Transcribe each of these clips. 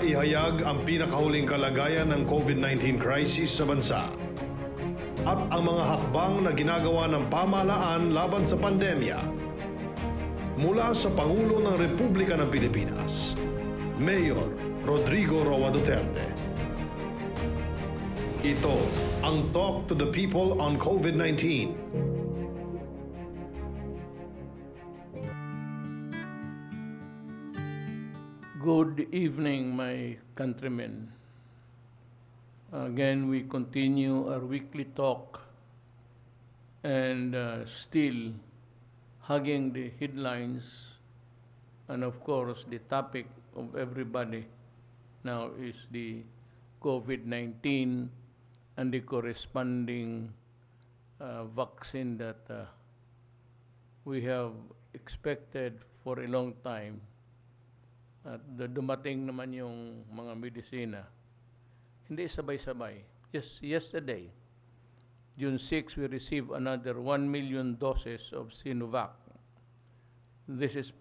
Kumusta ihayag ang pinakahuling kalagayan ng COVID-19 crisis sa bansa at ang mga hakbang na ginagawa ng pamahalaan laban sa pandemya. Mula sa Pangulo ng Republika ng Pilipinas, Mayor Rodrigo Roa Duterte. Ito ang Talk to the People on COVID-19. Good evening, my countrymen. Again, we continue our weekly talk and still hugging the headlines, and of course, the topic of everybody now is the COVID-19 and the corresponding vaccine that we have expected for a long time. At dumating naman yung mga medisina. Hindi sabay-sabay. Just yesterday, June 6, we received another 1 million doses of Sinovac. This is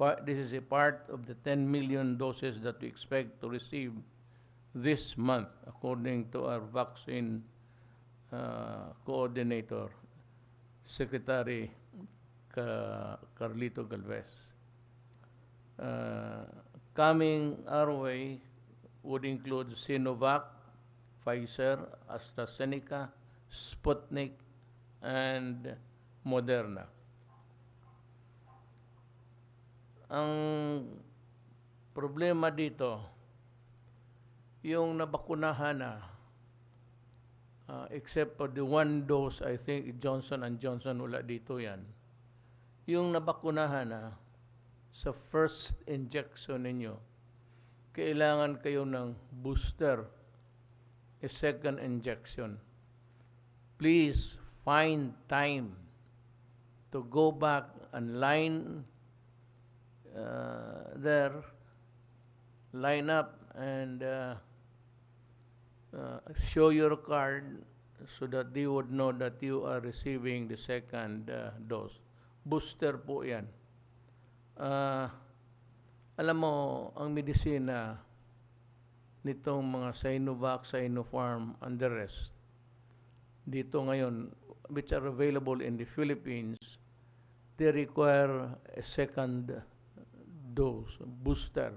a part of the 10 million doses that we expect to receive this month, according to our vaccine coordinator, Secretary Carlito Galvez. Coming our way would include Sinovac, Pfizer, AstraZeneca, Sputnik, and Moderna. Ang problema dito, yung nabakunahan na, except for the one dose, I think Johnson & Johnson, wala dito yan. Yung nabakunahan na, sa first injection ninyo, kailangan kayo ng booster, a second injection. Please find time to go back and line up and show your card so that they would know that you are receiving the second dose. Booster po yan. Alam mo, ang medisina nitong mga Sinovac, Sinopharm, and the rest, dito ngayon, which are available in the Philippines, they require a second dose, booster.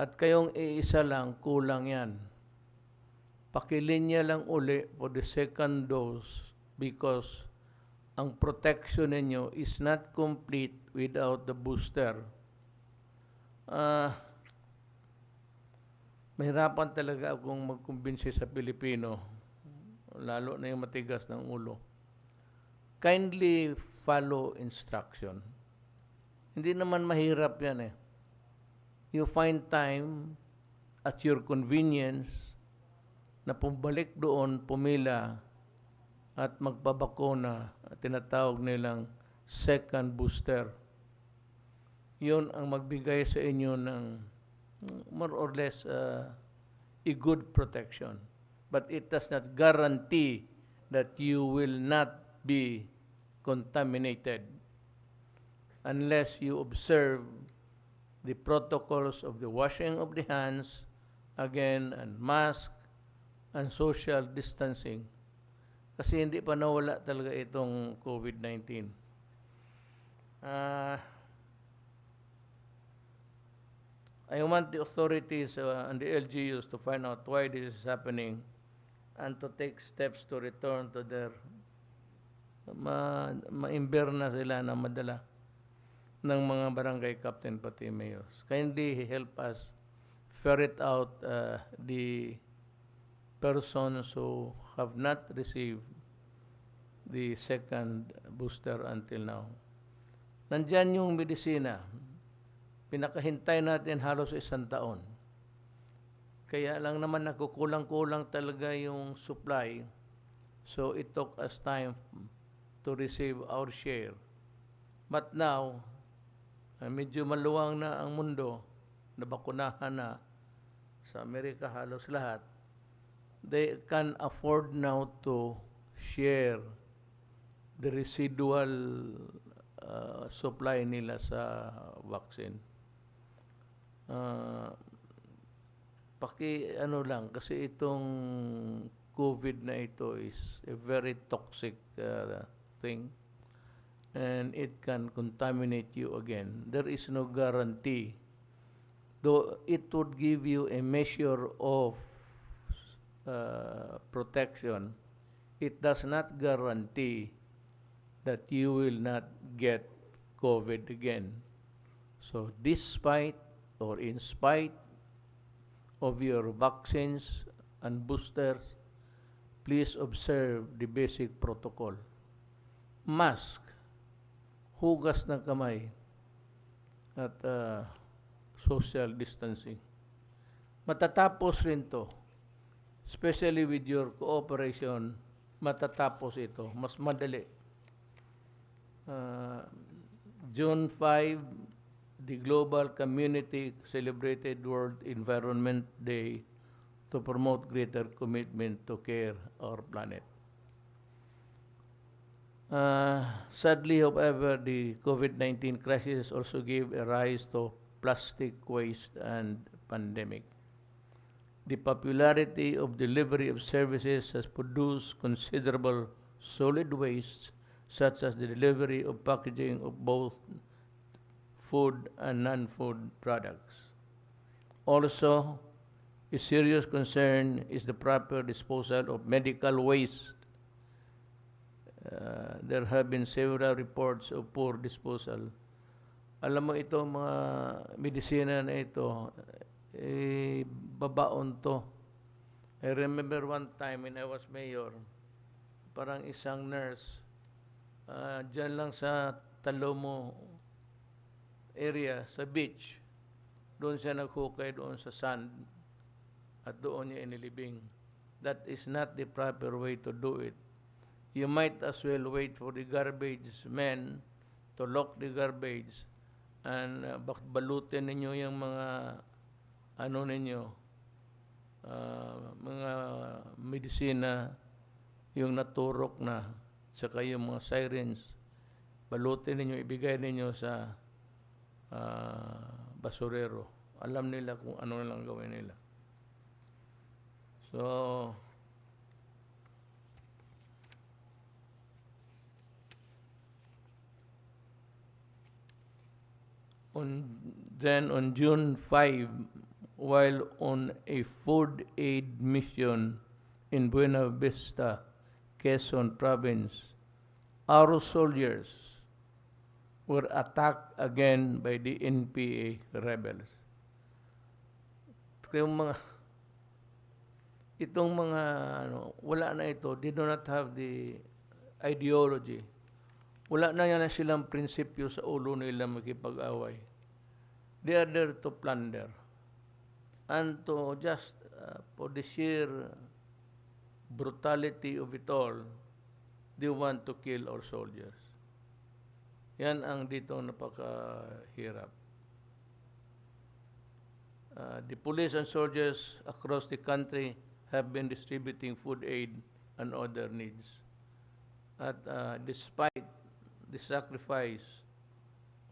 At kayong iisa lang, kulang yan. Pakilinya lang uli for the second dose because ang protection ninyo is not complete without the booster. Mahirapan talaga akong magkumbinsi sa Pilipino, lalo na yung matigas ng ulo. Kindly follow instruction. Hindi naman mahirap yan eh. You find time at your convenience na pumalik doon, pumila, at magpabakuna, tinatawag nilang second booster. Yun ang magbigay sa inyo ng more or less a good protection. But it does not guarantee that you will not be contaminated unless you observe the protocols of the washing of the hands, again, and mask, and social distancing. Kasi hindi pa nawala talaga itong COVID-19. I want the authorities and the LGUs to find out why this is happening and to take steps to return to their ma-imber na sila na madala ng mga barangay captain pati mayors. Kindly help us ferret out the persons who have not received the second booster until now. Nandyan yung medisina. Pinakahintay natin halos 1 taon. Kaya lang naman nakukulang-kulang talaga yung supply. So it took us time to receive our share. But now, medyo maluwang na ang mundo, nabakunahan na sa Amerika halos lahat. They can afford now to share the residual supply nila sa vaccine. ano lang, kasi itong COVID na ito is a very toxic thing, and it can contaminate you again. There is no guarantee. Though it would give you a measure of protection, it does not guarantee that you will not get COVID again. So despite or in spite of your vaccines and boosters, please observe the basic protocol. Mask, hugas ng kamay, at social distancing. Matatapos rin to, especially with your cooperation, matatapos ito. Mas madali. June 5, the global community celebrated World Environment Day to promote greater commitment to care our planet. Sadly, however, the COVID-19 crisis also gave a rise to plastic waste and pandemic. The popularity of delivery of services has produced considerable solid waste, such as the delivery of packaging of both food and non-food products. Also, a serious concern is the proper disposal of medical waste. There have been several reports of poor disposal. Alam mo ito, mga medisina na ito, babaon to. I remember one time when I was mayor, parang isang nurse, dyan lang sa Talomo area, sa beach, doon siya naghukay doon sa sand at doon niya inilibing. That is not the proper way to do it. You might as well wait for the garbage men to lock the garbage and balutin ninyo yung mga ano ninyo, mga medisina, yung naturok na, saka yung mga sirens, balutin ninyo, ibigay ninyo sa basurero. Alam nila kung ano lang gawin nila. So, on June 5, while on a food aid mission in Buena Vista, Quezon Province, our soldiers were attacked again by the NPA rebels. Itong mga wala na ito, they do not have the ideology. Wala na yan silang prinsipyo sa ulo nila makipag-away. They are there to plunder. And to just, for the sheer brutality of it all, they want to kill our soldiers. Yan ang dito napakahirap. The police and soldiers across the country have been distributing food aid and other needs. At despite the sacrifice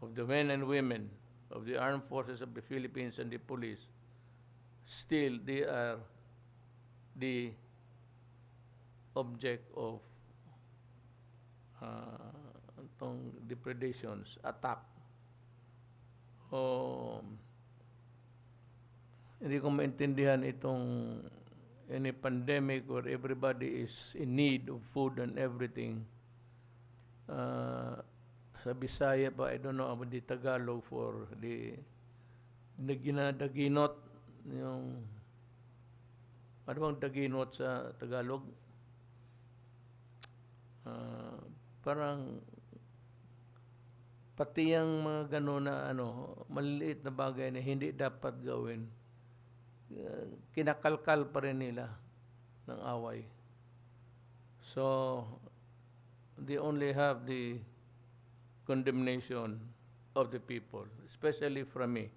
of the men and women of the armed forces of the Philippines and the police, still they are the object of itong depredations, attack. Hindi ko maintindihan itong any pandemic where everybody is in need of food and everything. Sa Bisaya pa, I don't know about the Tagalog for the ginadaginot, yung ano bang daginot sa Tagalog? Parang pati yung mga gano'n na maliliit na bagay na hindi dapat gawin, kinakalkal pa rin nila ng away. So, they only have the condemnation of the people, especially from me.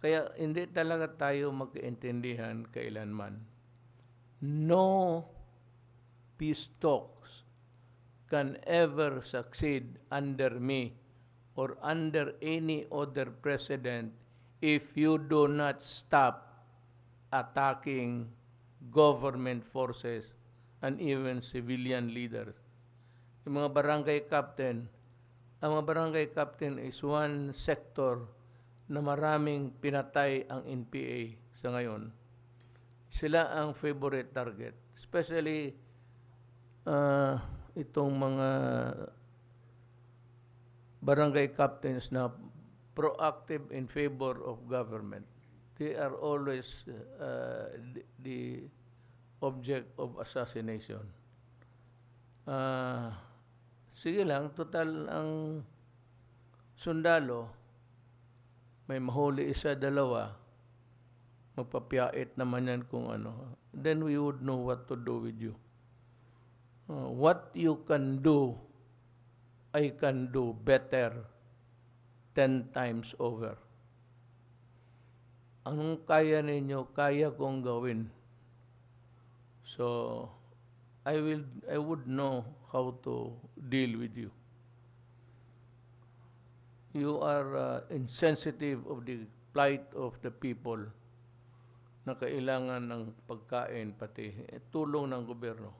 Kaya hindi talaga tayo magkaintindihan kailanman. No peace talks can ever succeed under me or under any other president if you do not stop attacking government forces and even civilian leaders. Yung mga barangay captain, ang mga barangay captain is one sector na maraming pinatay ang NPA sa ngayon. Sila ang favorite target. Especially itong mga barangay captains na proactive in favor of government. They are always the object of assassination. Sige lang, total ang sundalo, may mahuli isa, dalawa, magpapiyait naman yan kung ano. Then we would know what to do with you. What you can do, I can do better 10 times over. Anong kaya ninyo, kaya kong gawin. So, I would know how to deal with you. You are insensitive of the plight of the people na kailangan ng pagkain pati tulong ng gobyerno.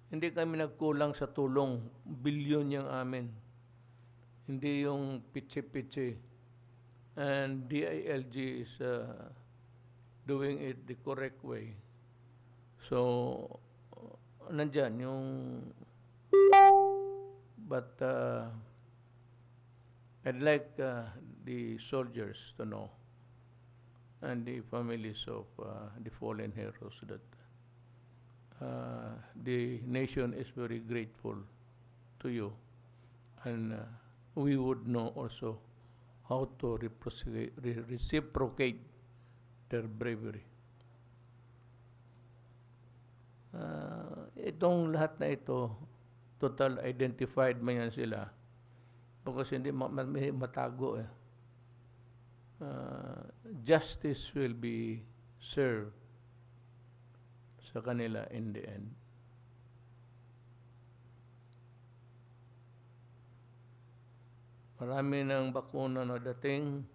Hindi kami nagkulang sa tulong, bilyon yung amin. Hindi yung pitsi-pitsi. And DILG is doing it the correct way. So, nandyan yung but I'd like the soldiers to know and the families of the fallen heroes that the nation is very grateful to you, and we would know also how to reciprocate their bravery. Itong lahat na ito, total identified man yan sila. Because hindi matago eh. Justice will be served sa kanila in the end. Marami ng bakuna na dating.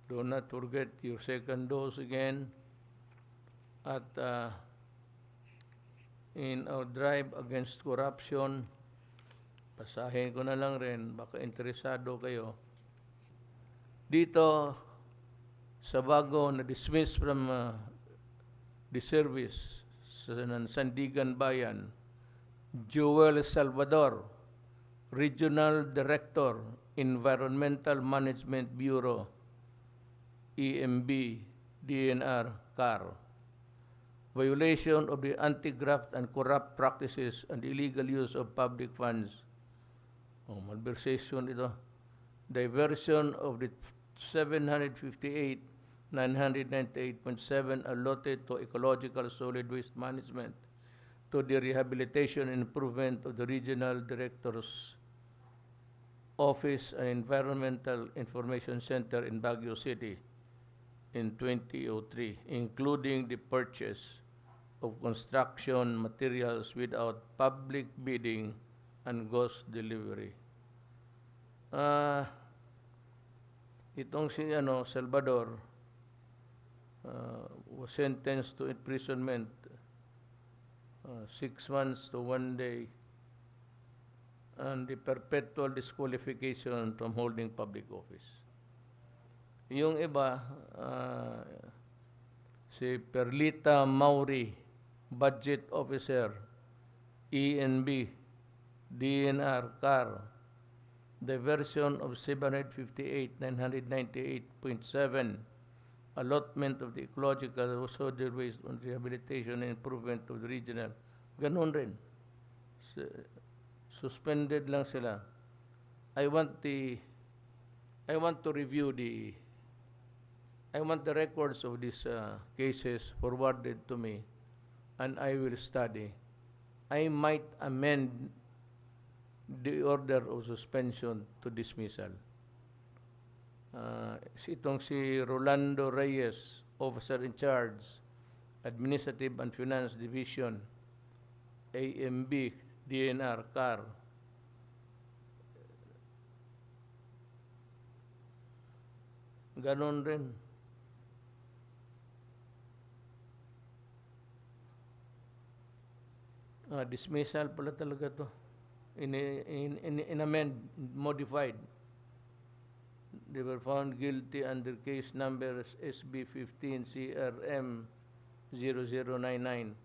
Do not forget your second dose again. At in our drive against corruption, pasahin ko na lang rin, baka interesado kayo. Dito, sa bago na dismiss from the service sa Sandigan Bayan, Joel Salvador, Regional Director, Environmental Management Bureau, EMB, DNR, CAR. Violation of the anti-graft and corrupt practices and illegal use of public funds. Malversation ito. Diversion of the 758,998.7 allotted to ecological solid waste management to the rehabilitation and improvement of the Regional Director's Office and Environmental Information Center in Baguio City in 2003, including the purchase of construction materials without public bidding and ghost delivery. Itong si Salvador was sentenced to imprisonment 6 months to 1 day and the perpetual disqualification from holding public office. Yung iba, si Perlita Mauri, Budget Officer, ENB, DNR, CAR, diversion of 758,998.7, allotment of the ecological solid waste on rehabilitation and improvement of the regional. Ganun rin. Suspended lang sila. I want the records of these cases forwarded to me, and I will study. I might amend the order of suspension to dismissal. Itong si Rolando Reyes, Officer in Charge, Administrative and Finance Division, AMB, DNR, CAR. Ganon rin. Dismissal pala talaga to. In-amend, modified. They were found guilty under case number SB 15 CRM 0099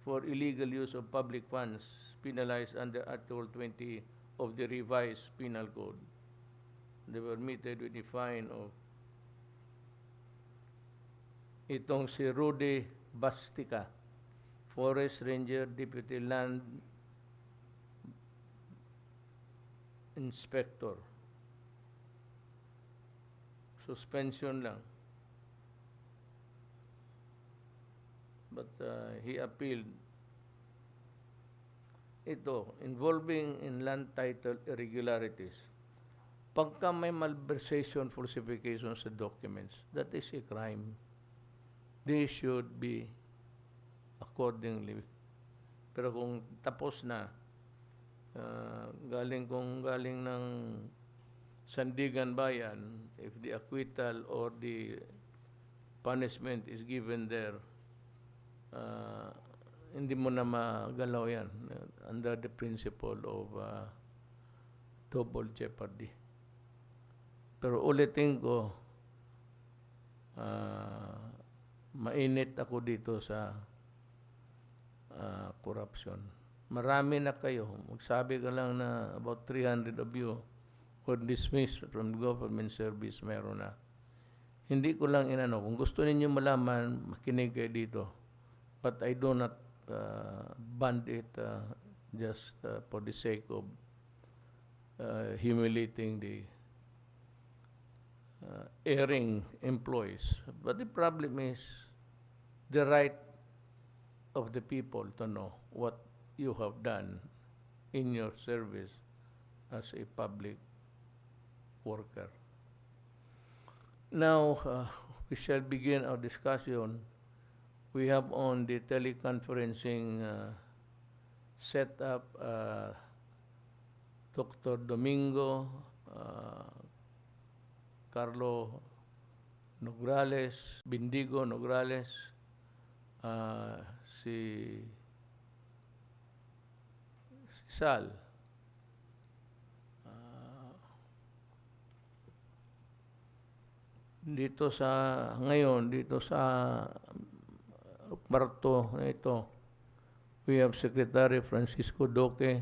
for illegal use of public funds, penalized under Article 20 of the revised penal code. They were meted with a fine of itong si Rudy Bastica, Forest Ranger, Deputy Land Inspector. Suspension lang. But he appealed. Ito, involving in land title irregularities. Pagka may malversation, falsification sa documents, that is a crime. They should be accordingly. Pero kung tapos na, galing ng Sandigan Bayan, if the acquittal or the punishment is given there, hindi mo na magalaw yan under the principle of double jeopardy. Pero ulitin ko, mainit ako dito sa corruption. Marami na kayo. Magsabi ka lang na about 300 of you were dismissed from government service, meron na. Hindi ko lang inano. Kung gusto ninyo malaman, makinig kayo dito. But I do not band it just for the sake of humiliating the erring employees. But the problem is the right of the people to know what you have done in your service as a public worker. Now, we shall begin our discussion. We have on the teleconferencing set up Dr. Domingo Carlo Nograles, Bindigo Nograles, si Sal, dito sa kwarto na ito, we have Secretary Francisco Doque,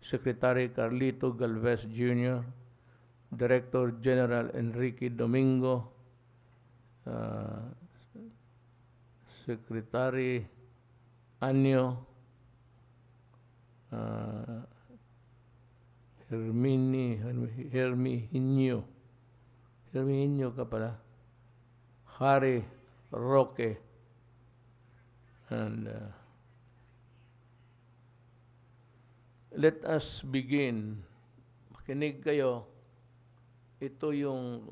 Secretary Carlito Galvez Jr., Director General Enrique Domingo, Secretary Anyo, Herminio ka pala, Harry Roque, and let us begin. Makinig kayo. Ito yung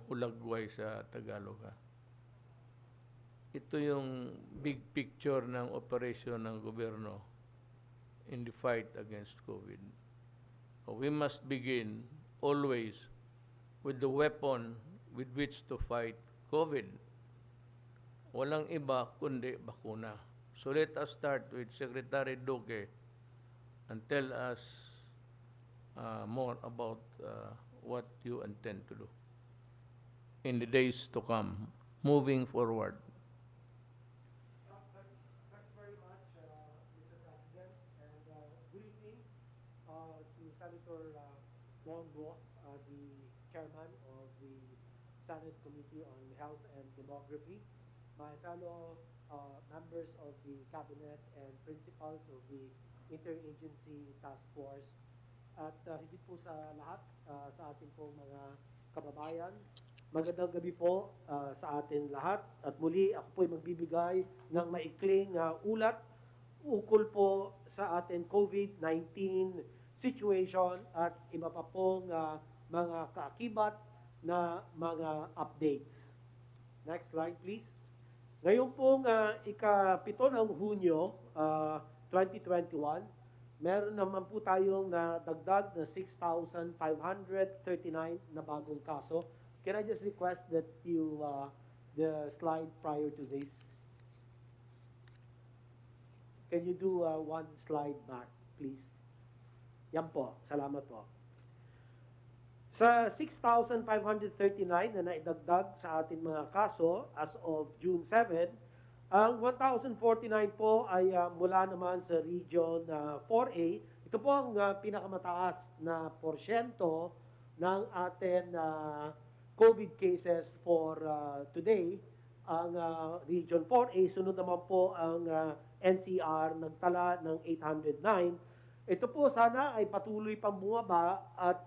hulagway sa Tagalog. Ito yung big picture ng operasyon ng gobyerno in the fight against COVID. We must begin always with the weapon with which to fight COVID. Walang iba kundi bakuna. So let us start with Secretary Duque and tell us more about what you intend to do in the days to come, moving forward. Thank you very much, Mr. President, and good evening to Senator Bongo, the chairman of the Senate Committee on Health and Demography, my fellow members of the Cabinet and principals of the Interagency Task Force, at higit po sa lahat sa ating pong mga kababayan. Magandang gabi po sa atin lahat. At muli, ako po ay magbibigay ng maikling ulat ukol po sa ating COVID-19 situation at iba pa pong mga kaakibat na mga updates. Next slide, please. Ngayon pong ika-7 ng Hunyo 2021, meron naman po tayong nadagdag na 6,539 na bagong kaso. Can I just request that you, the slide prior to this? Can you do one slide back, please? Yan po. Salamat po. Sa 6,539 na naidagdag sa ating mga kaso as of June 7, ang 1,049 po ay mula naman sa Region 4A. Ito po ang pinakamataas na porsyento ng ating COVID cases for today. Ang Region 4A, sunod naman po ang NCR, nagtala ng 809. Ito po sana ay patuloy pang bumaba at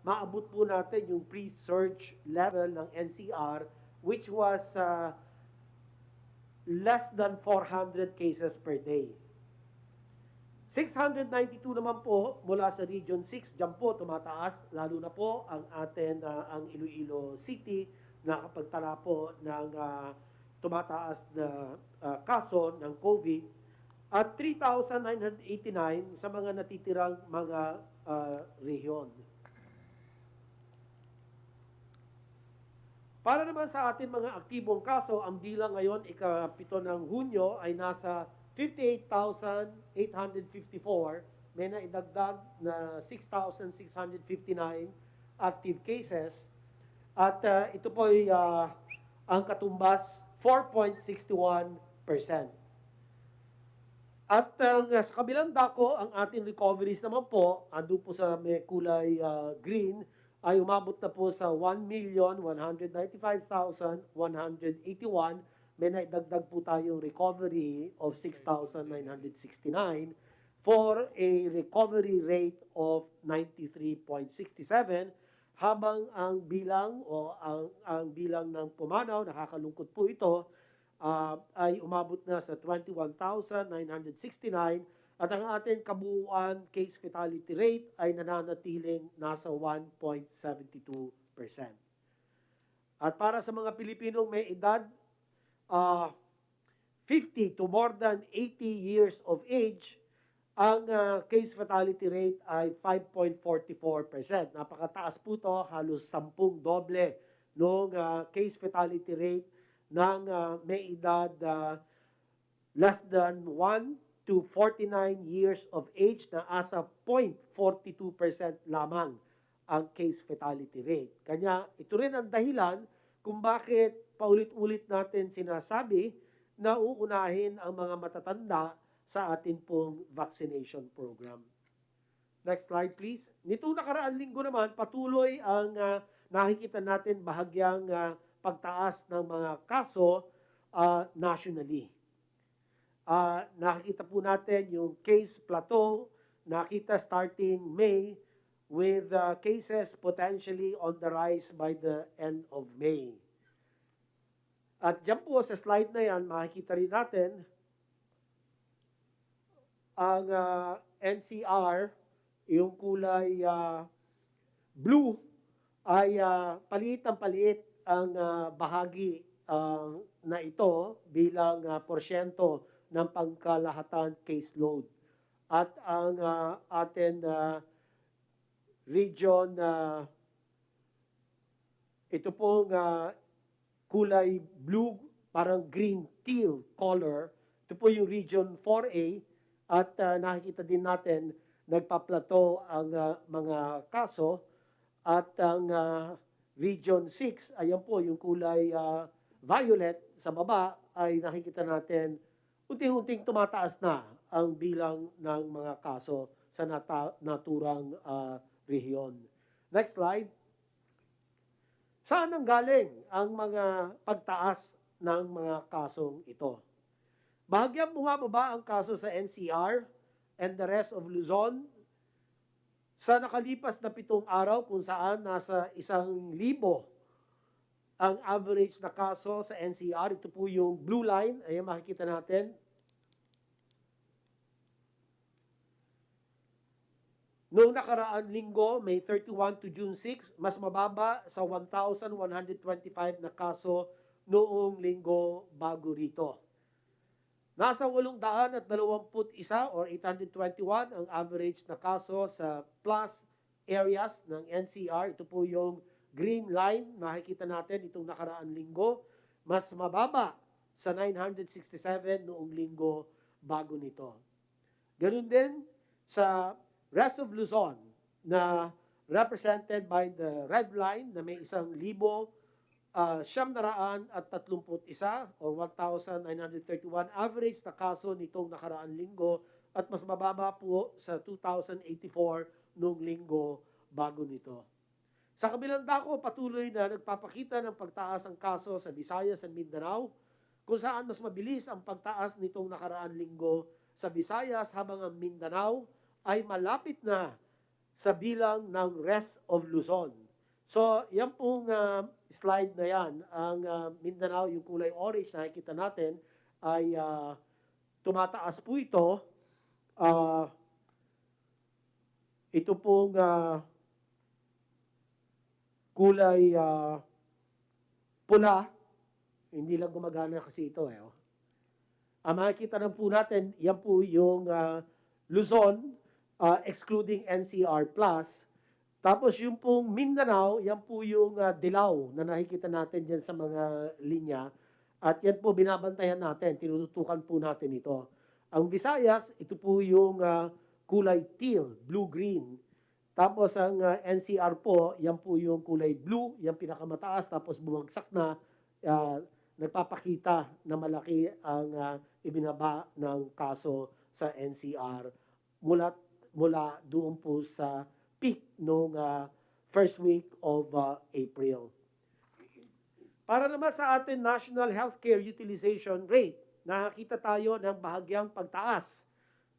maabot po natin yung pre-surge level ng NCR, which was less than 400 cases per day. 692 naman po mula sa Region 6, dyan po tumataas, lalo na po ang atin, ang Iloilo City, nakapagtala po ng tumataas na kaso ng COVID, at 3,989 sa mga natitirang mga rehiyon. Para naman sa atin mga aktibong kaso, ang bilang ngayon, ika-7 ng Hunyo, ay nasa 58,854. May naidagdag na 6,659 active cases. At ito po ay ang katumbas, 4.61%. At sa kabilang dako, ang ating recoveries naman po, ando po sa may kulay green, ay umabot na po sa 1,195,181. May naidagdag po tayong recovery of 6,969 for a recovery rate of 93.67, habang ang bilang o ang bilang ng pumanaw, nakakalungkot po ito, ay umabot na sa 21,969, at ang ating kabuuan case fatality rate ay nananatiling nasa 1.72%. At para sa mga Pilipinong may edad 50 to more than 80 years of age, ang case fatality rate ay 5.44%. Napakataas po ito, halos 10 doble noong case fatality rate ng may edad less than 1 to 49 years of age, na asa 0.42% lamang ang case fatality rate. Kanya ito rin ang dahilan kung bakit paulit-ulit natin sinasabi na uunahin ang mga matatanda sa atin pong vaccination program. Next slide please. Nitong nakaraang linggo naman, patuloy ang nakikita natin bahagyang pagtaas ng mga kaso nationally. Nakikita po natin yung case plateau, nakita starting May, with cases potentially on the rise by the end of May. At dyan po sa slide na yan, makikita rin natin ang NCR, yung kulay blue, ay paliit ang bahagi na ito bilang porsyento ng pangkalahatan caseload. At ang atin region, ito pong kulay blue, parang green teal color, ito po yung region 4A, at nakikita din natin nagpaplato ang mga kaso, at ang region 6, ayan po yung kulay violet sa baba, ay nakikita natin unti-unting tumataas na ang bilang ng mga kaso sa naturang rehiyon. Next slide. Saan ang galing ang mga pagtaas ng mga kasong ito? Bahagyang bumababa ang kaso sa NCR and the rest of Luzon sa nakalipas na 7 araw, kung saan nasa 1,000 ang average na kaso sa NCR. Ito po yung blue line. Ayan, makikita natin. Noong nakaraan linggo, May 31 to June 6, mas mababa sa 1,125 na kaso noong linggo bago rito. Nasa 821 or 821 ang average na kaso sa plus areas ng NCR. Ito po yung green line, makikita natin itong nakaraan linggo. Mas mababa sa 967 noong linggo bago nito. Ganun din sa rest of Luzon na represented by the red line na may 1,931 or 1,931 average na kaso nitong nakaraang linggo at mas mababa po sa 2,084 noong linggo bago nito. Sa kabilang dako, patuloy na nagpapakita ng pagtaas ang kaso sa Visayas at Mindanao, kung saan mas mabilis ang pagtaas nitong nakaraang linggo sa Visayas habang ang Mindanao ay malapit na sa bilang ng rest of Luzon. So, yan pong slide na yan, ang Mindanao, yung kulay orange na nakikita natin, ay tumataas po ito. Ito pong kulay pula, hindi lang gumagana kasi ito. Ang makikita lang po natin, yan po yung Luzon, excluding NCR+. Tapos yung pong Mindanao, yan po yung dilaw na nakikita natin dyan sa mga linya. At yan po binabantayan natin, tinututukan po natin ito. Ang Visayas, ito po yung kulay teal, blue-green. Tapos ang NCR po, yan po yung kulay blue, yung pinakamataas, tapos bumagsak na, nagpapakita na malaki ang ibinaba ng kaso sa NCR mula doon po sa peak noong first week of April. Para naman sa ating national healthcare utilization rate, nakakita tayo ng bahagyang pagtaas.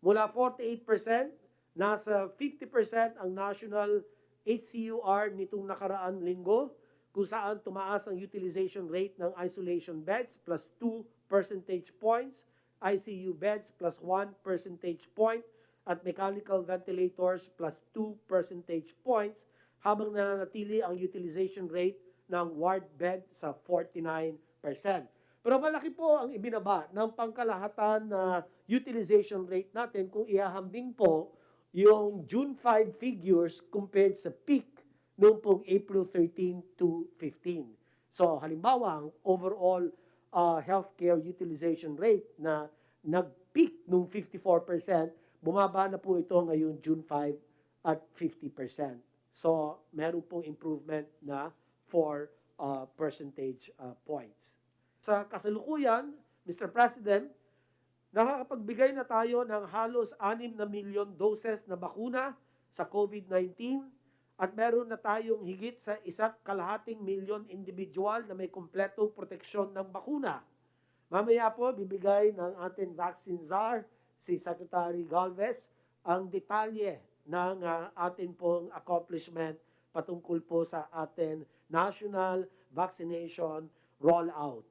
Mula 48%, nasa 50% ang national HCUR nitong nakaraan linggo, kung saan tumaas ang utilization rate ng isolation beds plus 2 percentage points, ICU beds plus 1 percentage point, at mechanical ventilators plus 2 percentage points, habang nananatili ang utilization rate ng ward bed sa 49%. Pero malaki po ang ibinaba ng pangkalahatan na utilization rate natin kung ihahambing po yung June 5 figures compared sa peak noong pong April 13 to 15. So halimbawa, ang overall healthcare utilization rate na nag-peak noong 54%, bumaba na po ito ngayong June 5 at 50%. So meron pong improvement na 4 percentage points. Sa kasalukuyan, Mr. President, nakakapagbigay na tayo ng halos 6 na milyon doses na bakuna sa COVID-19 at meron na tayong higit sa 1,2 milyon individual na may kumpletong proteksyon ng bakuna. Mamaya po, bibigay ng ating vaccine czar, si Secretary Galvez, ang detalye ng ating pong accomplishment patungkol po sa ating national vaccination rollout.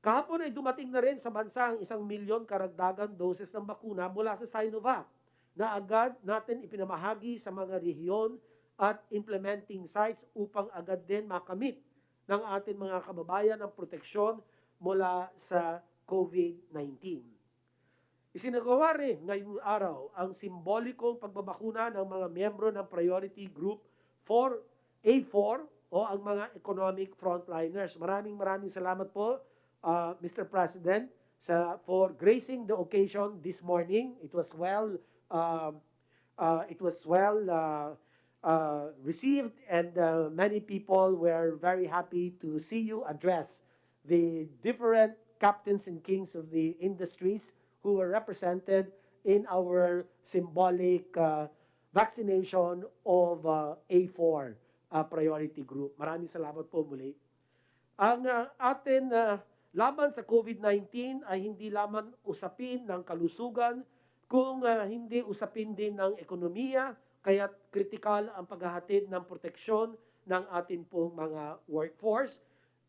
Kahapon ay dumating na rin sa bansa ang 1 milyon karagdagang doses ng bakuna mula sa Sinovac na agad natin ipinamahagi sa mga rehiyon at implementing sites upang agad din makamit ng ating mga kababayan ang proteksyon mula sa COVID-19. Isinagawa rin ngayong araw ang simbolikong pagbabakuna ng mga miyembro ng Priority Group 4A4 o ang mga economic frontliners. Maraming salamat po, Mr. President, for gracing the occasion this morning. It was well received, and many people were very happy to see you address the different captains and kings of the industries who were represented in our symbolic vaccination of A4 priority group. Maraming salamat po muli. Ang atin laban sa COVID-19 ay hindi lamang usapin ng kalusugan, kung hindi usapin din ng ekonomiya, kaya kritikal ang paghahatid ng proteksyon ng atin pong mga workforce.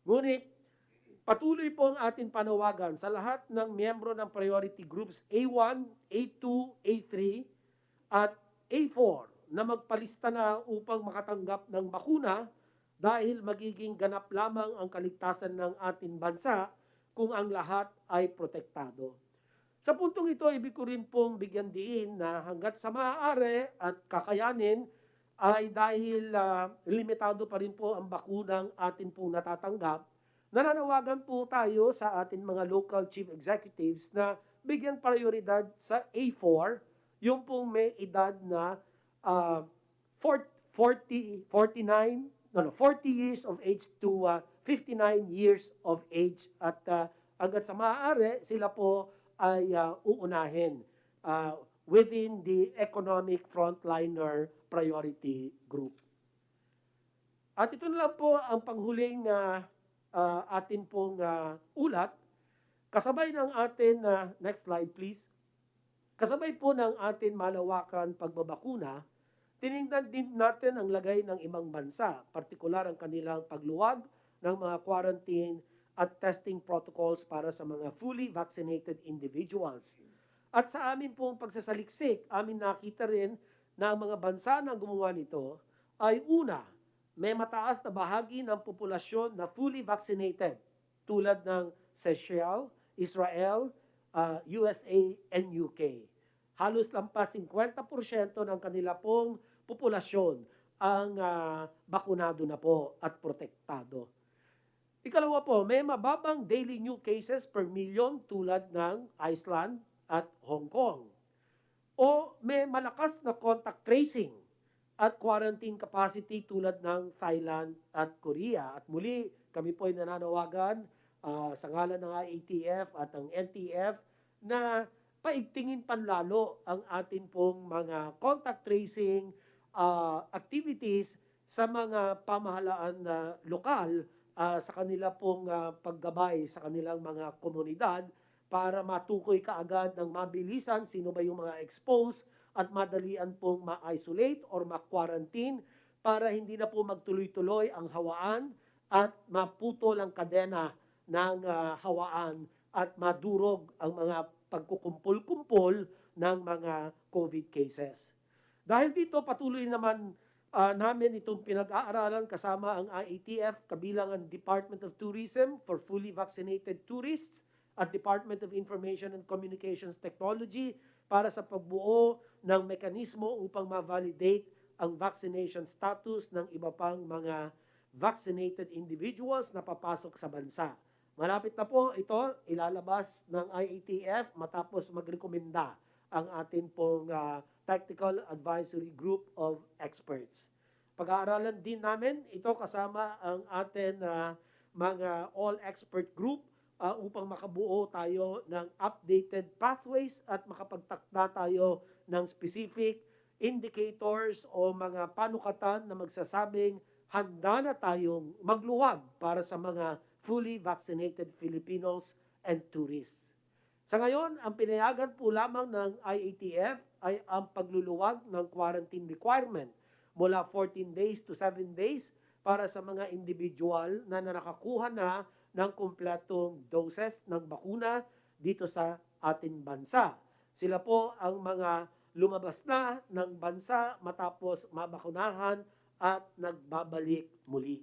Ngunit patuloy po ang ating panawagan sa lahat ng miyembro ng priority groups A1, A2, A3 at A4 na magpalista na upang makatanggap ng bakuna dahil magiging ganap lamang ang kaligtasan ng ating bansa kung ang lahat ay protektado. Sa puntong ito, ibig ko rin pong bigyan diin na hanggat sa maaari at kakayanin ay dahil limitado pa rin po ang bakunang atin pong natatanggap, nananawagan po tayo sa ating mga local chief executives na bigyan prioridad sa A4, yung pong may edad na 40 years of age to 59 years of age, at hanggat sa maaari sila po ay uunahin within the economic frontliner priority group. At ito na lang po ang panghuling atin pong ulat. Kasabay ng atin, next slide please, kasabay po ng atin malawakan pagbabakuna, tinignan din natin ang lagay ng ibang bansa, partikular ang kanilang pagluwag ng mga quarantine at testing protocols para sa mga fully vaccinated individuals. At sa amin pong pagsasaliksik, amin nakita rin na ang mga bansa na gumawa nito ay una, may mataas na bahagi ng populasyon na fully vaccinated tulad ng Seychelles, Israel, USA, and UK. Halos lampas 50% ng kanila pong populasyon ang bakunado na po at protektado. Ikalawa po, may mababang daily new cases per million tulad ng Iceland at Hong Kong. O may malakas na contact tracing at quarantine capacity tulad ng Thailand at Korea. At muli, kami po ay nananawagan sa ngalan ng IATF at ng NTF na paigtingin panlalo ang atin pong mga contact tracing activities sa mga pamahalaan na lokal sa kanila pong paggabay sa kanilang mga komunidad para matukoy kaagad ng mabilisan sino ba yung mga exposed at madalian pong ma-isolate or ma-quarantine para hindi na po magtuloy-tuloy ang hawaan at maputol ang kadena ng hawaan at madurog ang mga pagkukumpul-kumpol ng mga COVID cases. Dahil dito, patuloy naman namin itong pinag-aaralan kasama ang IATF, kabilang ang Department of Tourism for fully vaccinated tourists at Department of Information and Communications Technology para sa pagbuo ng mekanismo upang ma-validate ang vaccination status ng iba pang mga vaccinated individuals na papasok sa bansa. Malapit na po ito, ilalabas ng IATF matapos magrekomenda ang atin pong Technical Advisory Group of Experts. Pag-aaralan din namin ito kasama ang atin mga all-expert group upang makabuo tayo ng updated pathways at makapagtakda tayo ng specific indicators o mga panukatan na magsasabing handa na tayong magluwag para sa mga fully vaccinated Filipinos and tourists. Sa ngayon, ang pinayagan po lamang ng IATF ay ang pagluluwag ng quarantine requirement mula 14 days to 7 days para sa mga individual na nakakuha na ng kumpletong doses ng bakuna dito sa ating bansa. Sila po ang mga lumabas na ng bansa matapos mabakunahan at nagbabalik muli.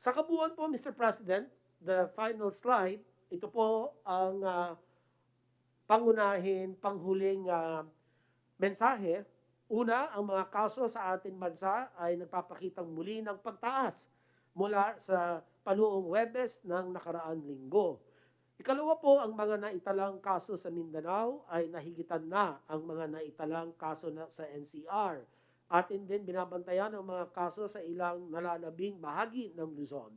Sa kabuuan po, Mr. President, the final slide, ito po ang panghuling mensahe. Una, ang mga kaso sa ating bansa ay nagpapakitang muli ng pagtaas mula sa panuong Huwebes ng nakaraang linggo. Ikalawa po, ang mga naitalang kaso sa Mindanao ay nahigitan na ang mga naitalang kaso sa NCR. Atin din binabantayan ang mga kaso sa ilang nalalabing bahagi ng Luzon.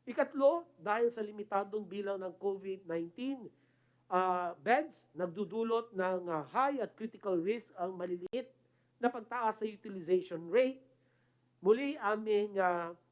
Ikatlo, dahil sa limitadong bilang ng COVID-19 beds, nagdudulot ng high at critical risk ang maliliit na pagtaas sa utilization rate. Muli aming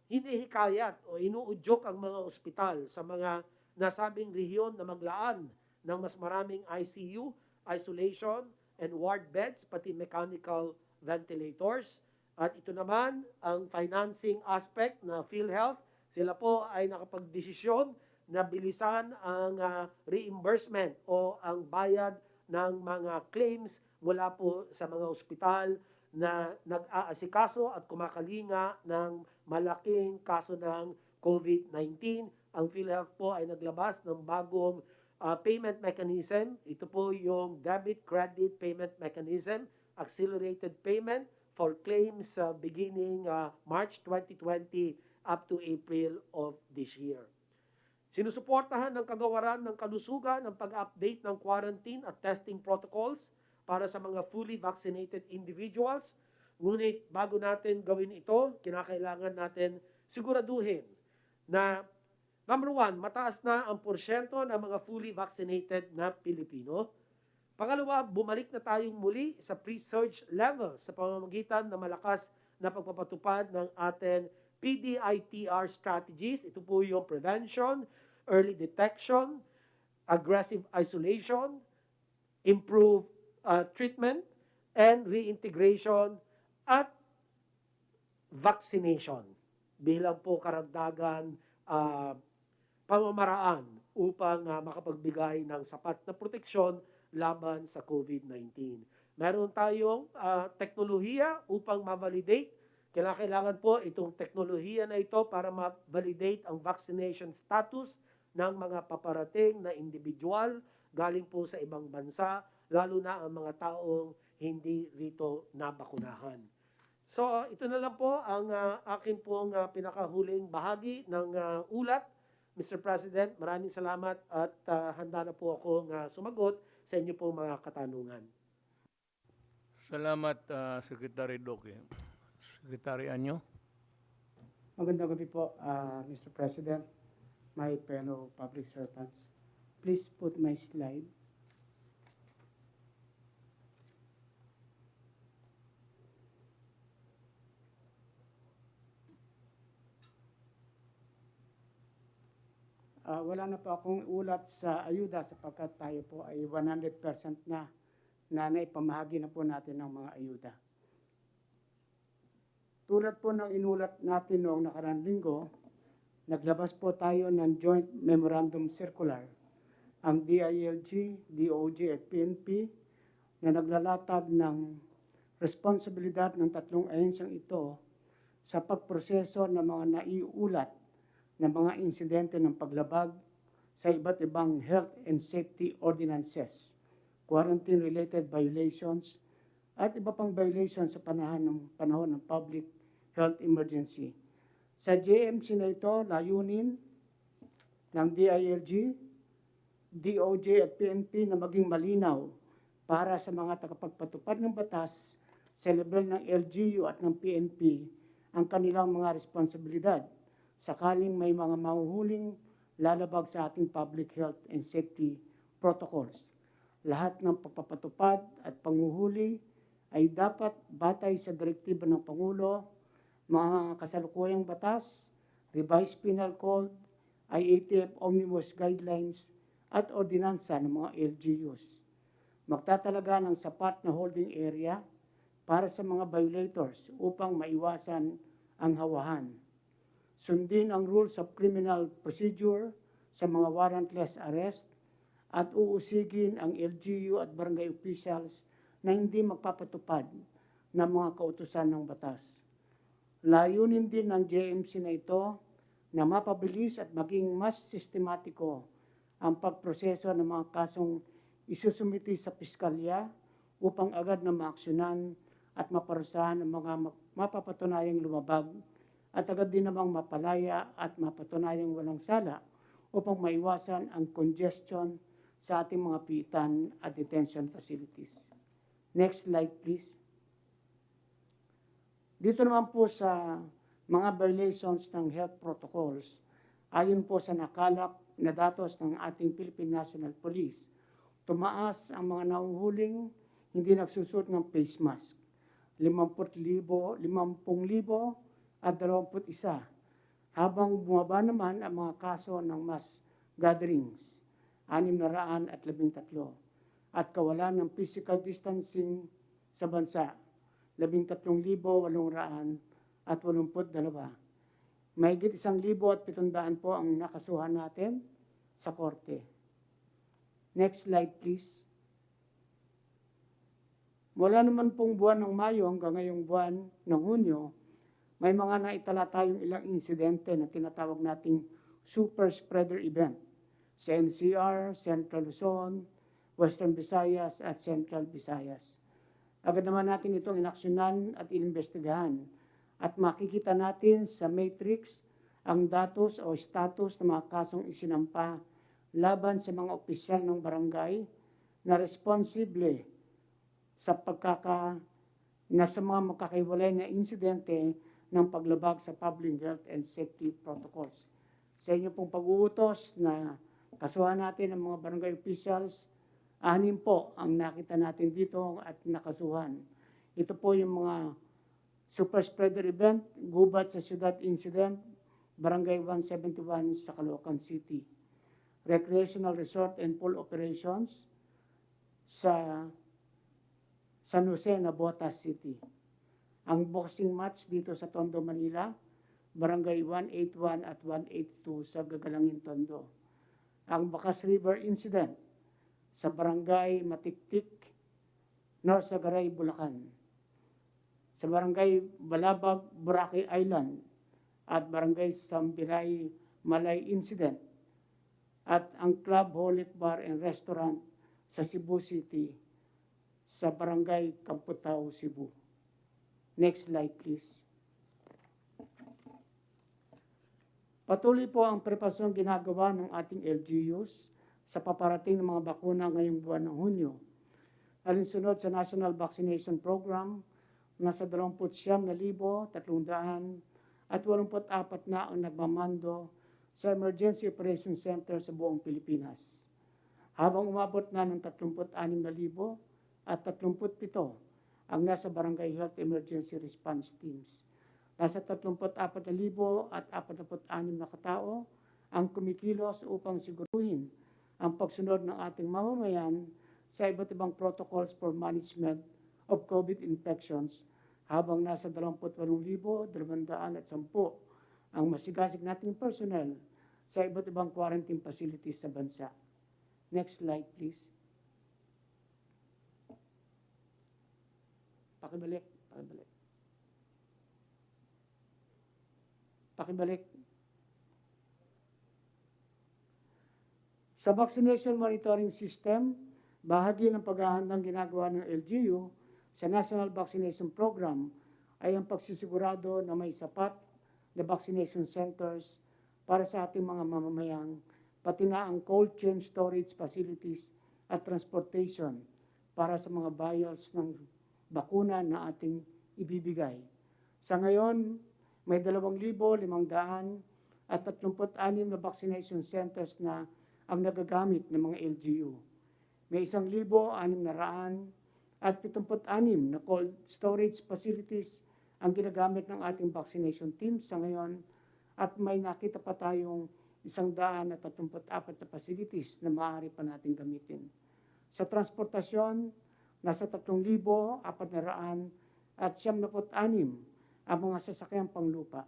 hinihikayat o inuudyok ang mga ospital sa mga nasabing rehiyon na maglaan ng mas maraming ICU, isolation, and ward beds, pati mechanical ventilators. At ito naman ang financing aspect na PhilHealth. Sila po ay nakapagdesisyon na bilisan ang reimbursement o ang bayad ng mga claims mula po sa mga ospital na nag-aasikaso at kumakalinga ng malaking kaso ng COVID-19. Ang PhilHealth po ay naglabas ng bagong payment mechanism. Ito po yung debit-credit payment mechanism, accelerated payment for claims beginning March 2020 up to April of this year. Sinusuportahan ng kagawaran ng kalusugan ang pag-update ng quarantine at testing protocols para sa mga fully vaccinated individuals. Ngunit bago natin gawin ito, kinakailangan natin siguraduhin na number one, mataas na ang porsyento ng mga fully vaccinated na Pilipino. Pangalawa, bumalik na tayong muli sa pre-surge level sa pamamagitan ng malakas na pagpapatupad ng ating PDITR strategies. Ito po yung prevention, early detection, aggressive isolation, improved treatment, and reintegration at vaccination bilang po karagdagan pamamaraan upang makapagbigay ng sapat na proteksyon laban sa COVID-19. Meron tayong teknolohiya upang ma-validate. Kailangan po itong teknolohiya na ito para ma-validate ang vaccination status ng mga paparating na individual galing po sa ibang bansa, lalo na ang mga taong hindi rito nabakunahan. So ito na lang po ang akin pong pinakahuling bahagi ng ulat. Mr. President, maraming salamat at handa na po akong sumagot sa inyo pong mga katanungan. Salamat, Secretary Doke. Secretary Anyo. Magandang gabi po, Mr. President, my fellow public servants. Please put my slide. Wala na po akong ulat sa ayuda sapagkat tayo po ay 100% na naipamahagi na po natin ng mga ayuda. Tulad po ng inulat natin noong nakarang linggo, naglabas po tayo ng Joint Memorandum Circular, ang DILG, DOJ at PNP, na naglalatag ng responsibilidad ng tatlong ahensyang ito sa pagproseso ng mga naiulat ng mga insidente ng paglabag sa iba't ibang health and safety ordinances, quarantine-related violations, at iba pang violations sa panahon ng public health emergency. Sa JMC na ito, layunin ng DILG, DOJ at PNP na maging malinaw para sa mga tagapagpatupad ng batas sa level ng LGU at ng PNP ang kanilang mga responsibilidad sakaling may mga mahuhuling lalabag sa ating public health and safety protocols. Lahat ng pagpapatupad at panghuhuli ay dapat batay sa direktiba ng Pangulo, mga kasalukuyang batas, revised penal code, IATF Omnibus Guidelines, at ordinansa ng mga LGUs. Magtatalaga ng sapat na holding area para sa mga violators upang maiwasan ang hawahan. Sundin ang rules of criminal procedure sa mga warrantless arrest at uusigin ang LGU at barangay officials na hindi magpapatupad ng mga kautusan ng batas. Layunin din ng JMC na ito na mapabilis at maging mas sistematiko ang pagproseso ng mga kasong isusumiti sa piskalya upang agad na maaksyonan at maparusahan ang mga mapapatunayang lumabag at agad din namang mapalaya at mapatunayang walang sala upang maiwasan ang congestion sa ating mga piitan at detention facilities. Next slide, please. Dito naman po sa mga violations ng health protocols, ayon po sa nakalap na datos ng ating Philippine National Police, tumaas ang mga nahuhuling hindi nagsusuot ng face mask. 50,000 at 21, habang bumaba naman ang mga kaso ng mass gatherings, 613, at kawalan ng physical distancing sa bansa, 13,882. Mahigit 1,700 po ang nakasuhan natin sa korte. Next slide, please. Mula naman pong buwan ng Mayo hanggang ngayong buwan ng Hunyo, may mga naitala tayong ilang insidente na tinatawag nating super spreader event sa NCR, Central Luzon, Western Visayas at Central Visayas. Agad naman natin itong inaksyonan at inimbestigahan at makikita natin sa matrix ang datos o status ng mga kasong isinampa laban sa mga opisyal ng barangay na responsible sa sa mga makakaiwalay na insidente ng paglabag sa public health and safety protocols. Sa inyo pong pag-uutos na kasuhan natin ang mga barangay officials, 6 po ang nakita natin dito at nakasuhan. Ito po yung mga super spreader event, gubat sa syudad incident, Barangay 171 sa Caloocan City. Recreational resort and pool operations sa San Jose, Navotas City. Ang boxing match dito sa Tondo, Manila, Barangay 181 at 182 sa Gagalangin, Tondo. Ang Bacas River Incident sa Barangay Matiktik, North Sagaray, Bulacan. Sa Barangay Balabag, Boracay Island at Barangay Sambiray, Malay Incident. At ang Club Holit Bar and Restaurant sa Cebu City sa Barangay Kamputao, Cebu. Next slide, please. Patuloy po ang preparasyon ginagawa ng ating LGUs sa paparating ng mga bakuna ngayong buwan ng Hunyo. Alinsunod sa National Vaccination Program, nasa 29,384 na ang nagmamando sa Emergency Operation Center sa buong Pilipinas. Habang umabot na ng 36,037 ang nasa Barangay Health Emergency Response Teams. Nasa 34,046 na katao ang kumikilos upang siguruhin ang pagsunod ng ating mamamayan sa iba't ibang protocols for management of COVID infections, habang nasa 28,210 ang masigasig nating personnel sa iba't ibang quarantine facilities sa bansa. Next slide, please. Pakibalik. Sa vaccination monitoring system, bahagi ng paghahandang ginagawa ng LGU sa National Vaccination Program ay ang pagsisigurado na may sapat na vaccination centers para sa ating mga mamamayang, pati na ang cold chain storage facilities at transportation para sa mga vials ng bakuna na ating ibibigay. Sa ngayon, may 2,536 na vaccination centers na ang nagagamit ng mga LGU. May 1,676 na cold storage facilities ang ginagamit ng ating vaccination team sa ngayon, at may nakita pa tayong 134 na facilities na maaari pa natin gamitin. Sa transportasyon, nasa 3,476 ang mga sasakyang panglupa.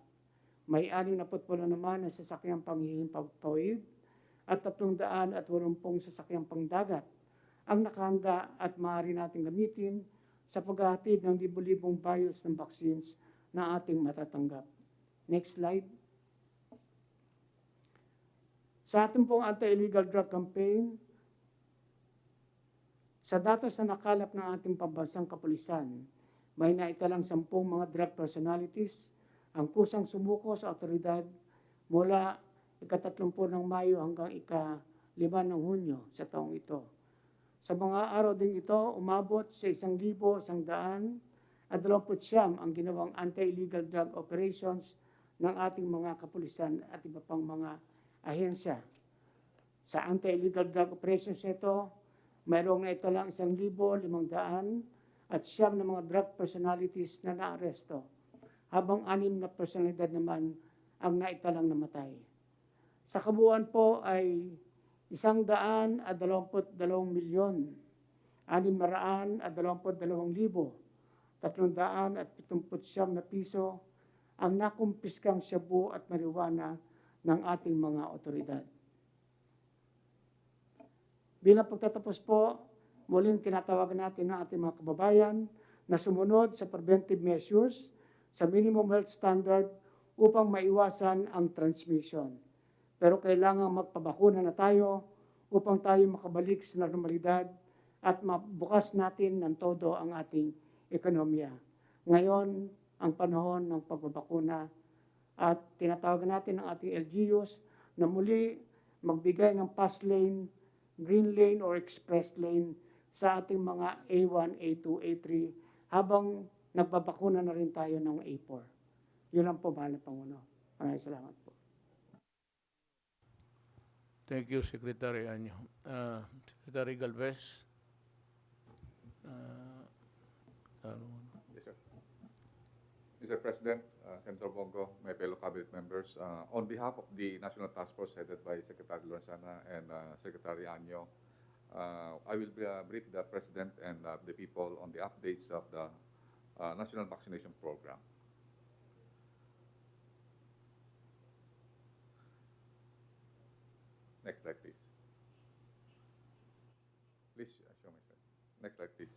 May 68 naman na sasakyang panghihimpapawid at 380 sasakyang pangdagat ang nakahanda at maaari natin gamitin sa paghahatid ng libo-libong vials ng vaccines na ating matatanggap. Next slide. Sa ating pong anti-illegal drug campaign, sa datos na nakalap ng ating pambansang kapulisan, may naitalang 10 mga drug personalities ang kusang sumuko sa otoridad mula ika-30 ng Mayo hanggang ika-5 ng Hunyo sa taong ito. Sa mga araw din ito, umabot sa 1,129 ang ginawang anti-illegal drug operations ng ating mga kapulisan at iba pang mga ahensya. Sa anti-illegal drug operations ito, mayroong naitalang 1,500 at 9 na mga drug personalities na naaresto, habang 6 na personalidad naman ang naitalang namatay. Sa kabuuan po ay 122,622,379 na piso ang nakumpiskang shabu at marijuana ng ating mga otoridad. Bilang pagtatapos po, muling tinatawagan natin ang ating mga kababayan na sumunod sa preventive measures sa minimum health standard upang maiwasan ang transmission. Pero kailangan magpabakuna na tayo upang tayo makabalik sa normalidad at mabukas natin ng todo ang ating ekonomiya. Ngayon, ang panahon ng pagbabakuna at tinatawagan natin ang ating LGUs na muli magbigay ng pass lane, green lane or express lane sa ating mga A1, A2, A3 habang nagbabakuna na rin tayo ng A4. Yun lang po, Mahal na Pangulo. Maraming salamat po. Thank you, Secretary Anyo. Secretary Galvez. Yes, sir. Mr. President, Senator Bongo, my fellow cabinet members, on behalf of the National Task Force headed by Secretary Lorenzana and Secretary Anyo, I will brief the President and the people on the updates of the National Vaccination Program. Next slide, please. Please show my slide. Next slide, please.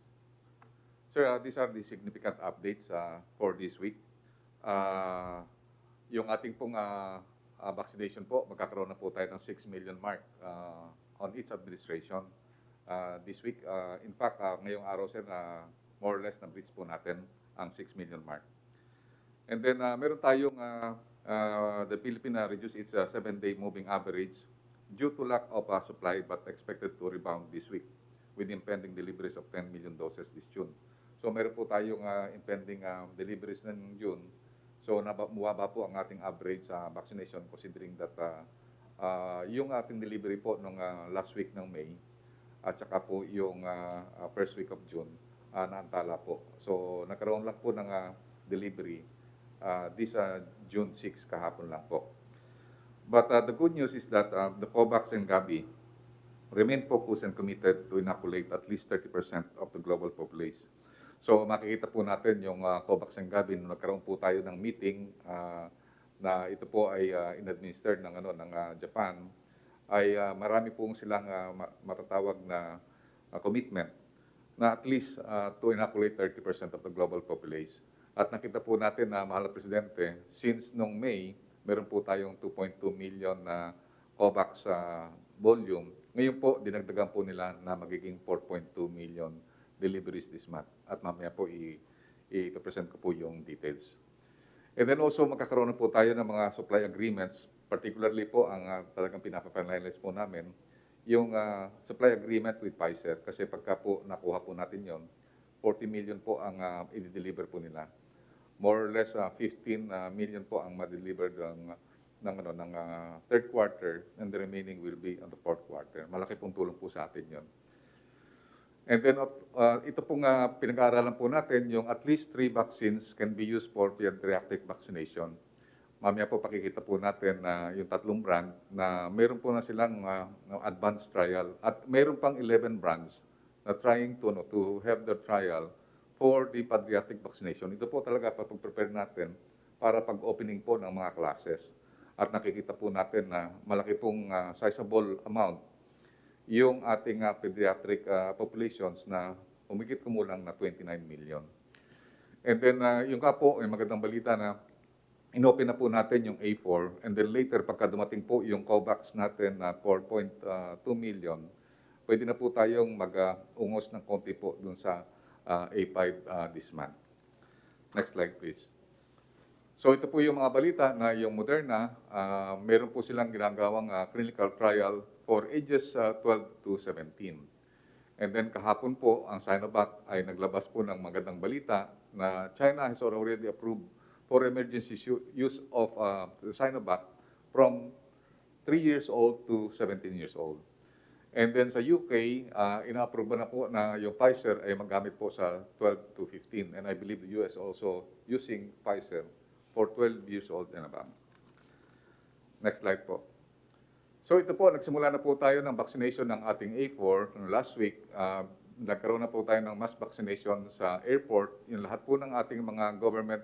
Sir, these are the significant updates for this week. Yung ating pong vaccination po, magkakaroon na po tayo ng 6 million mark on each administration this week. In fact, ngayong araw, sir, more or less na-breach po natin ang 6 million mark. And then, meron tayong the Philippines reduced its 7-day moving average due to lack of supply but expected to rebound this week with impending deliveries of 10 million doses this June. So meron po tayong impending deliveries ng June. So mababa po ang ating average vaccination considering that yung ating delivery po nung last week ng May at saka po yung first week of June naantala po. So nagkaroon lang po ng delivery this June 6 kahapon lang po. But the good news is that the COVAX and Gavi remain focused and committed to inoculate at least 30% of the global population. So makikita po natin yung COVAX and Gavi nung nagkaroon po tayo ng meeting na ito po ay in-administered ng Japan, ay marami pong silang matatawag na commitment na at least to inoculate 30% of the global population. At nakita po natin na, Mahal na Presidente, since nung May, meron po tayong 2.2 million na COVAX volume. Ngayon po, dinagdagan po nila na magiging 4.2 million deliveries this month. At mamaya po i-present ko po yung details. And then also magkakaroon na po tayo ng mga supply agreements, particularly po ang talagang pinapa-finalize po namin, yung supply agreement with Pfizer. Kasi pagka po nakuha po natin yon, 40 million po ang i-deliver po nila. More or less 15 million po ang ma-deliver ng third quarter and the remaining will be on the fourth quarter. Malaki pong tulong po sa atin yon. And then, ito pong pinag-aaralan po natin, yung at least 3 vaccines can be used for pediatric vaccination. Mamaya po pakikita po natin na yung 3 brand na meron po na silang advanced trial at meron pang 11 brands na trying to have the trial for the pediatric vaccination. Ito po talaga pag-prepare natin para pag-opening po ng mga classes. At nakikita po natin na malaki pong sizable amount yung ating pediatric populations na umigit kumulang na 29 million. And then yung po, yung magandang balita na inopen na po natin yung A4 and then later pagka dumating po yung COVAX natin na 4.2 million, pwede na po tayong mag-ungos ng konti po dun sa A5 this month. Next slide please. So ito po yung mga balita na yung Moderna, meron po silang ginagawang clinical trial for ages 12 to 17. And then kahapon po, ang Sinovac ay naglabas po ng magandang balita na China has already approved for emergency use of the Sinovac from 3 years old to 17 years old. And then sa UK, ina-approve na po na yung Pfizer ay magamit po sa 12 to 15. And I believe the US also using Pfizer for 12 years old and above. Next slide po. So ito po, nagsimula na po tayo ng vaccination ng ating A4. Last week, nagkaroon na po tayo ng mass vaccination sa airport. Yung lahat po ng ating mga government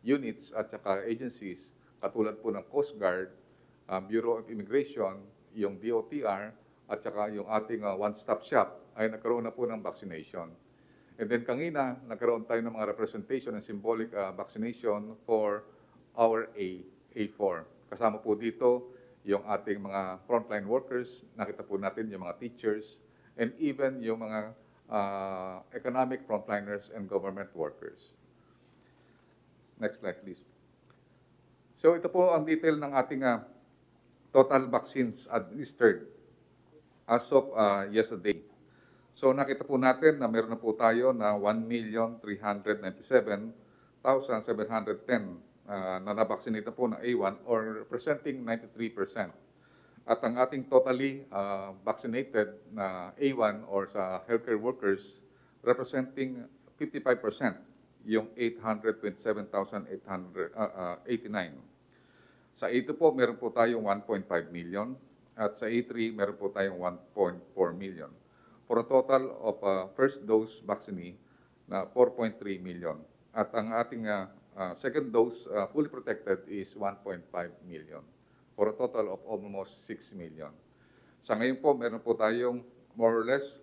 units at saka agencies, katulad po ng Coast Guard, Bureau of Immigration, yung DOTR, at saka yung ating one-stop shop, ay nagkaroon na po ng vaccination. And then kanina, nagkaroon tayo ng mga representation and symbolic vaccination for our A4. Kasama po dito yung ating mga frontline workers, nakita po natin yung mga teachers, and even yung mga economic frontliners and government workers. Next slide, please. So ito po ang detail ng ating total vaccines administered as of yesterday. So nakita po natin na meron na po tayo na 1,397,710 na nabaksinita po ng A1 or representing 93%. At ang ating totally vaccinated na A1 or sa healthcare workers representing 55%, yung 827,889. Sa A2 po, meron po tayong 1.5 million at sa A3, meron po tayong 1.4 million. For a total of first dose vaccine na 4.3 million. At ang ating second dose fully protected is 1.5 million. For a total of almost 6 million. Sa ngayon po, meron po tayong more or less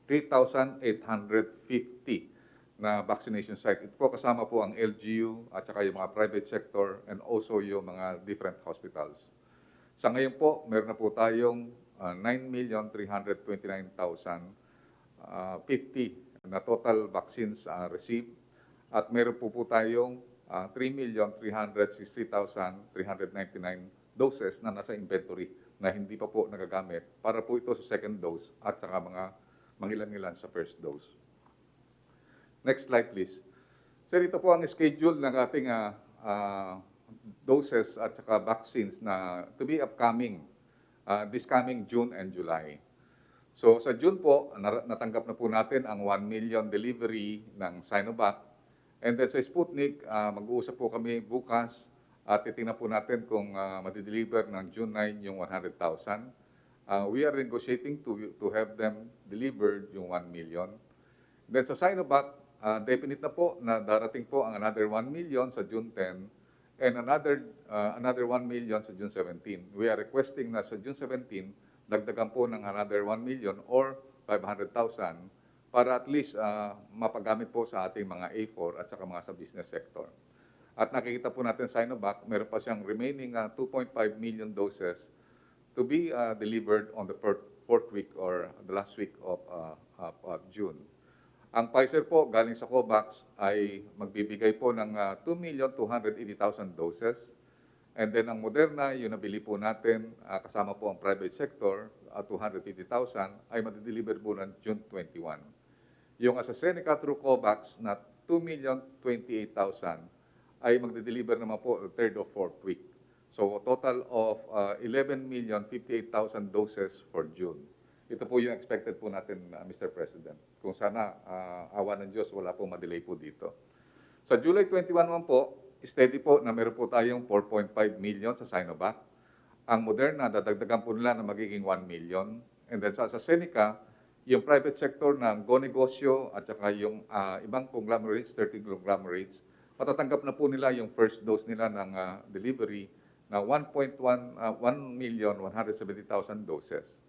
3,850 na vaccination site. Ito po kasama po ang LGU at saka yung mga private sector and also yung mga different hospitals. Sa ngayon po, meron na po tayong 9,329,050 na total vaccines received at meron po tayong 3,360,399 doses na nasa inventory na hindi pa po nagagamit para po ito sa second dose at saka mga mangilan-ngilan sa first dose. Next slide, please. Sir, ito po ang schedule ng ating doses at saka vaccines na to be upcoming this coming June and July. So sa June po, natanggap na po natin ang 1 million delivery ng Sinovac. And then sa Sputnik, mag-uusap po kami bukas at titingnan po natin kung matideliver ng June 9 yung 100,000. We are negotiating to have them delivered yung 1 million. Then sa Sinovac, definite na po na darating po ang another 1 million sa June 10 and another 1 million sa June 17. We are requesting na sa June 17, dagdagan po ng another 1 million or 500,000 para at least mapagamit po sa ating mga A4 at saka mga sa business sector. At nakikita po natin sa Sinovac, meron pa siyang remaining 2.5 million doses to be delivered on the fourth week or the last week of June. Ang Pfizer po, galing sa COVAX, ay magbibigay po ng 2,280,000 doses. And then ang Moderna, yung nabili po natin, kasama po ang private sector, 250,000, ay matideliver po ng June 21. Yung AstraZeneca through COVAX na 2,028,000 ay magdideliver naman po the third or fourth week. So a total of 11,058,000 doses for June. Ito po yung expected po natin, Mr. President. Kung sana, awa ng Diyos, wala po madelay po dito. Sa July 21 naman po, steady po na meron po tayong 4.5 million sa Sinovac. Ang Moderna, dadagdagan po nila na magiging 1 million. And then sa AstraZeneca, yung private sector ng Go Negosyo at saka yung ibang conglomerates, 30 conglomerates, matatanggap na po nila yung first dose nila ng delivery na 1,170,000 doses.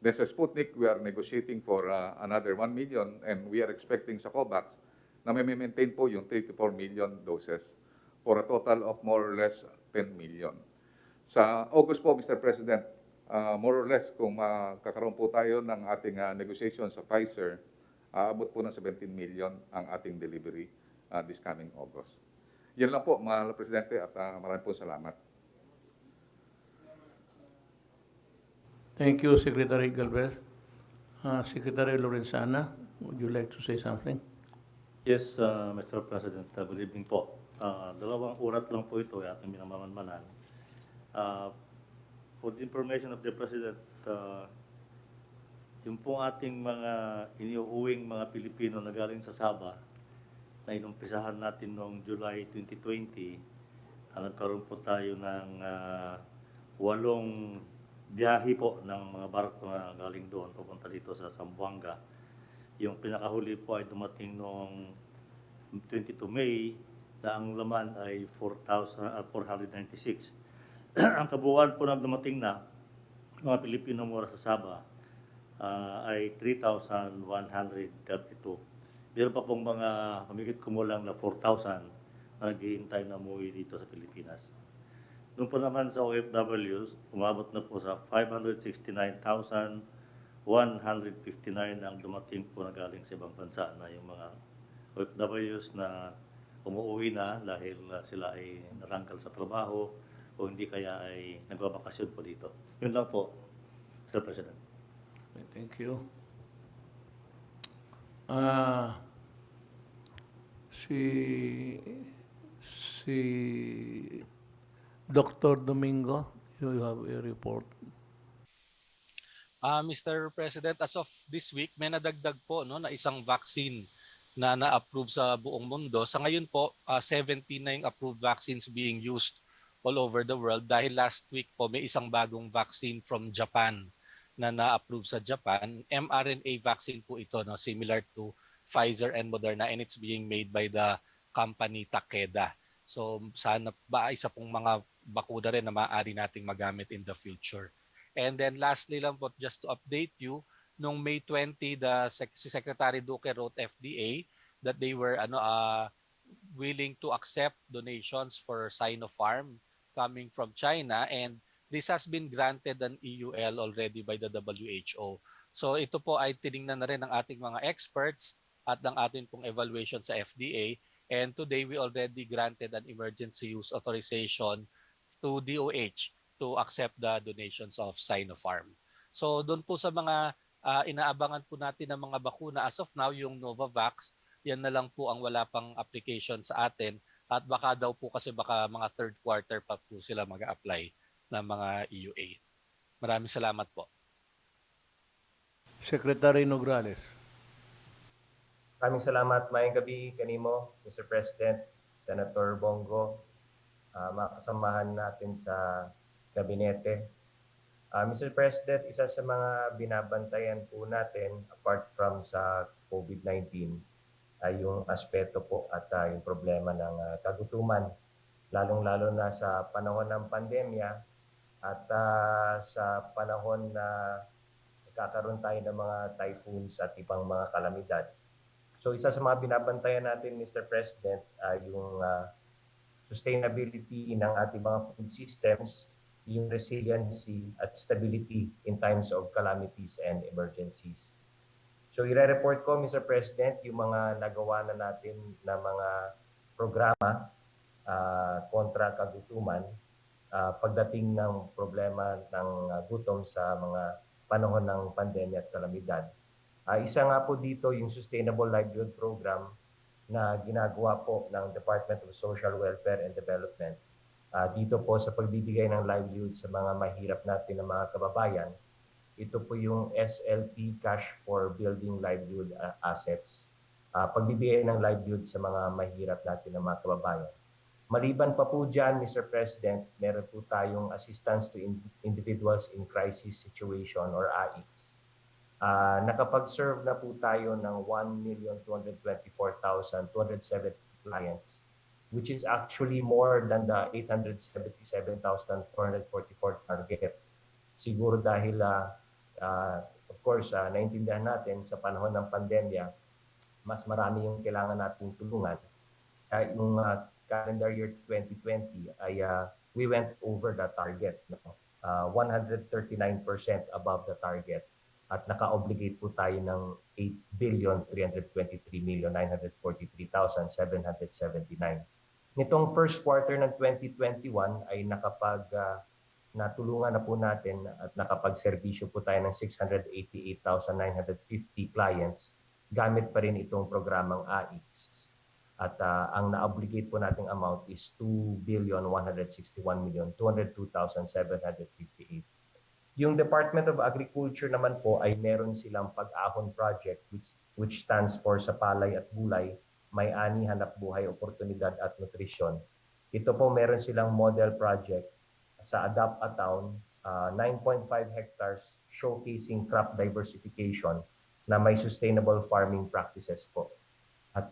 Then sa Sputnik, we are negotiating for another 1 million and we are expecting sa COVAX na may maintain po yung 3 to 4 million doses for a total of more or less 10 million. Sa August po, Mr. President, more or less kung kakaroon po tayo ng ating negotiation sa Pfizer, aabot po ng 17 million ang ating delivery this coming August. Yan lang po, Mahal Presidente, at maraming po salamat. Thank you, Secretary Galvez. Secretary Lorenzana, would you like to say something? Yes, Mr. President. Good evening po. Dalawang urat lang po ito ay ating minamamanmanan. For the information of the President, yung pong ating mga iniuuwing mga Pilipino na galing sa Sabah na inumpisahan natin noong July 2020, nagkaroon po tayo ng 8 biyahe po ng mga barko na galing doon papunta dito sa Zamboanga. Yung pinakahuli po ay dumating noong 22 May na ang laman ay 496. Ang kabuuan po na dumating na mga Pilipino mula sa Sabah ay 3,132. Meron pa pong mga humigit kumulang na 4,000 na naghihintay na umuwi dito sa Pilipinas. Doon po naman sa OFWs, umabot na po sa 569,159 ang dumating po na galing sa ibang bansa na yung mga OFWs na umuwi na dahil sila ay natanggal sa trabaho o hindi kaya ay nagbabakasyon po dito. Yun lang po, Mr. President. Okay, thank you. Ah, si si Dr. Domingo, you have a report. Mr. President, as of this week, may nadagdag po no, na isang vaccine na na-approve sa buong mundo. Sa ngayon po, 17 na yung approved vaccines being used all over the world dahil last week po may isang bagong vaccine from Japan na na-approve sa Japan. mRNA vaccine po ito, no, similar to Pfizer and Moderna, and it's being made by the company Takeda. So sana ba isa pong mga bakuna rin na maaari nating magamit in the future. And then lastly lang po, just to update you, nung May 20, si Secretary Duque wrote FDA that they were willing to accept donations for Sinopharm coming from China, and this has been granted an EUL already by the WHO. So ito po ay tiningnan na rin ng ating mga experts at ng ating pong evaluation sa FDA, and today we already granted an emergency use authorization to DOH to accept the donations of Sinopharm. So doon po sa mga inaabangan po natin ng mga bakuna, as of now yung Novavax, yan na lang po ang wala pang application sa atin, at baka daw po kasi baka mga third quarter pa po sila mag-a-apply ng mga EUA. Maraming salamat po. Secretary Nograles. Maraming salamat. Mayang gabi kanimo, Mr. President, Senator Bongo, mga kasamahan natin sa gabinete. Mr. President, isa sa mga binabantayan po natin apart from sa COVID-19 ay yung aspeto po at yung problema ng kagutuman, lalong-lalo na sa panahon ng pandemya at sa panahon na nagkakaroon tayo ng mga typhoons at ibang mga kalamidad. So isa sa mga binabantayan natin, Mr. President, ay yung sustainability ng ating mga food systems, yung resiliency at stability in times of calamities and emergencies. So i-report ko, Mr. President, yung mga nagawa na natin na mga programa kontra kagutuman pagdating ng problema ng gutom sa mga panahon ng pandemya at kalamidad. Isa nga po dito yung Sustainable Livelihood Program na ginagawa po ng Department of Social Welfare and Development dito po sa pagbibigay ng livelihood sa mga mahirap natin na mga kababayan. Ito po yung SLP, Cash for Building Livelihood Assets. Pagbibigay ng livelihood sa mga mahirap natin na mga kababayan. Maliban pa po dyan, Mr. President, meron po tayong Assistance to Individuals in Crisis Situation or AICS. Nakapag-serve na po tayo ng 1,224,270 clients, which is actually more than the 877,444 target. Siguro dahil, of course, naintindihan natin sa panahon ng pandemya, mas marami yung kailangan nating tulungan. Yung calendar year 2020 ay we went over the target, 139% above the target, at naka-obligate po tayo ng 8,323,943,779. Nitong first quarter ng 2021 ay natulungan na po natin at nakapag-serbisyo po tayo ng 688,950 clients gamit pa rin itong programang AICS. At ang na-obligate po nating amount is 2,161,202,758. Yung Department of Agriculture naman po ay meron silang pag-ahon project which stands for sa palay at gulay, may ani, hanap buhay, oportunidad at nutrisyon. Ito po meron silang model project sa Adapt a Town, 9.5 hectares showcasing crop diversification na may sustainable farming practices po. At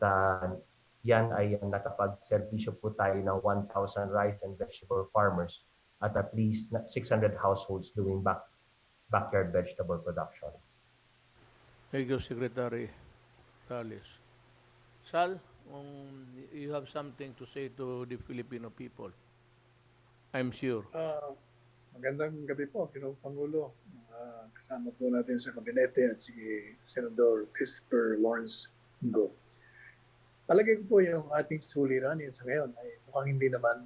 yan ay nakapag-serbisyo po tayo ng 1,000 rice and vegetable farmers at least 600 households doing backyard vegetable production. Thank you, Secretary Talis. Sal, you have something to say to the Filipino people, I'm sure. Magandang gabi po, Ginoong Pangulo. Kasama po natin sa kabinete at si Senador Christopher Lawrence Go. palagay ko po yung ating suliranin sa ngayon ay mukhang hindi naman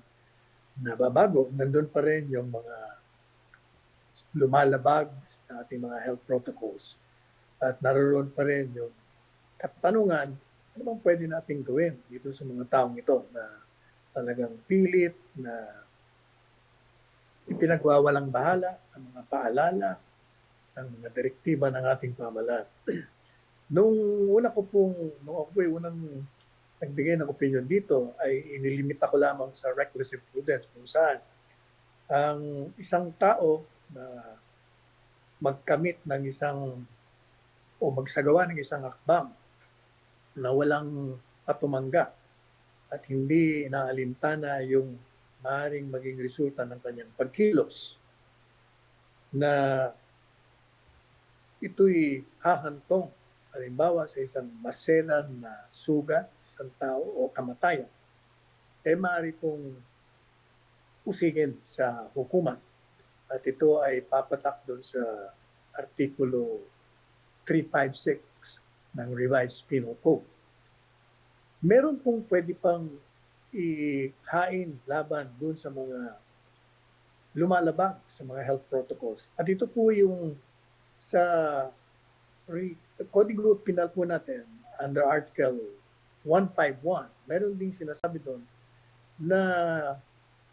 nababago. Nandun pa rin yung mga lumalabag sa ating mga health protocols. At naroon pa rin yung katanungan, ano bang pwede natin gawin dito sa mga taong ito na talagang pilit na ipinagwawalang bahala ang mga paalala, ang mga direktiba ng ating pamahalaan. Nung ako po ay unang nagbigay ng opinion dito, ay inilimita ko lamang sa reckless imprudence kung saan ang isang tao na magkamit ng isang o magsagawa ng isang akbang na walang patumangga at hindi inaalintana yung maaaring maging resulta ng kanyang pagkilos na ito'y hahantong halimbawa sa isang maselan na sugat sa isang tao o kamatayan, maaari pong usigin sa hukuman. At ito ay papatak doon sa Artikulo 356 ng Revised Penal Code. Meron pong pwede pang ihain laban doon sa mga lumalabag sa mga health protocols. At ito po yung sa Kodigo Penal po natin, under Article 151, meron ding sinasabi doon na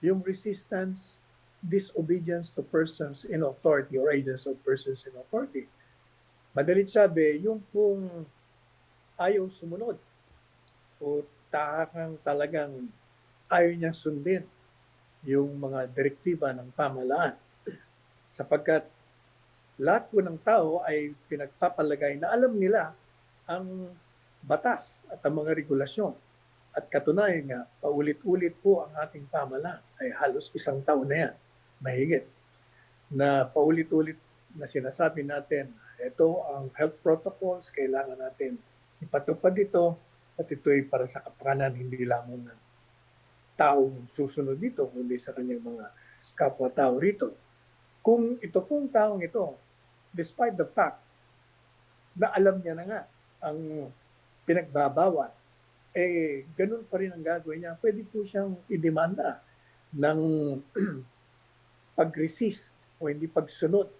yung resistance, disobedience to persons in authority or agents of persons in authority. Madalit sabi, yung pong ayaw sumunod o talagang ayaw niyang sundin yung mga direktiba ng pamahalaan. Sapagkat lahat po ng tao ay pinagpapalagay na alam nila ang batas at ang mga regulasyon. At katunayan nga, paulit-ulit po ang ating pamahalaan ay halos isang taon na yan, mahigit, na paulit-ulit na sinasabi natin, ito ang health protocols, kailangan natin ipatupad ito at ito ay para sa kapakanan, hindi lamang ng taong susunod dito, kundi sa kanyang mga kapwa-tao rito. Kung ito pong taong ito, despite the fact na alam niya na nga ang pinagbabawal, ganun pa rin ang gagawin niya. Pwede po siyang idemanda ng pag-resist o hindi pagsunod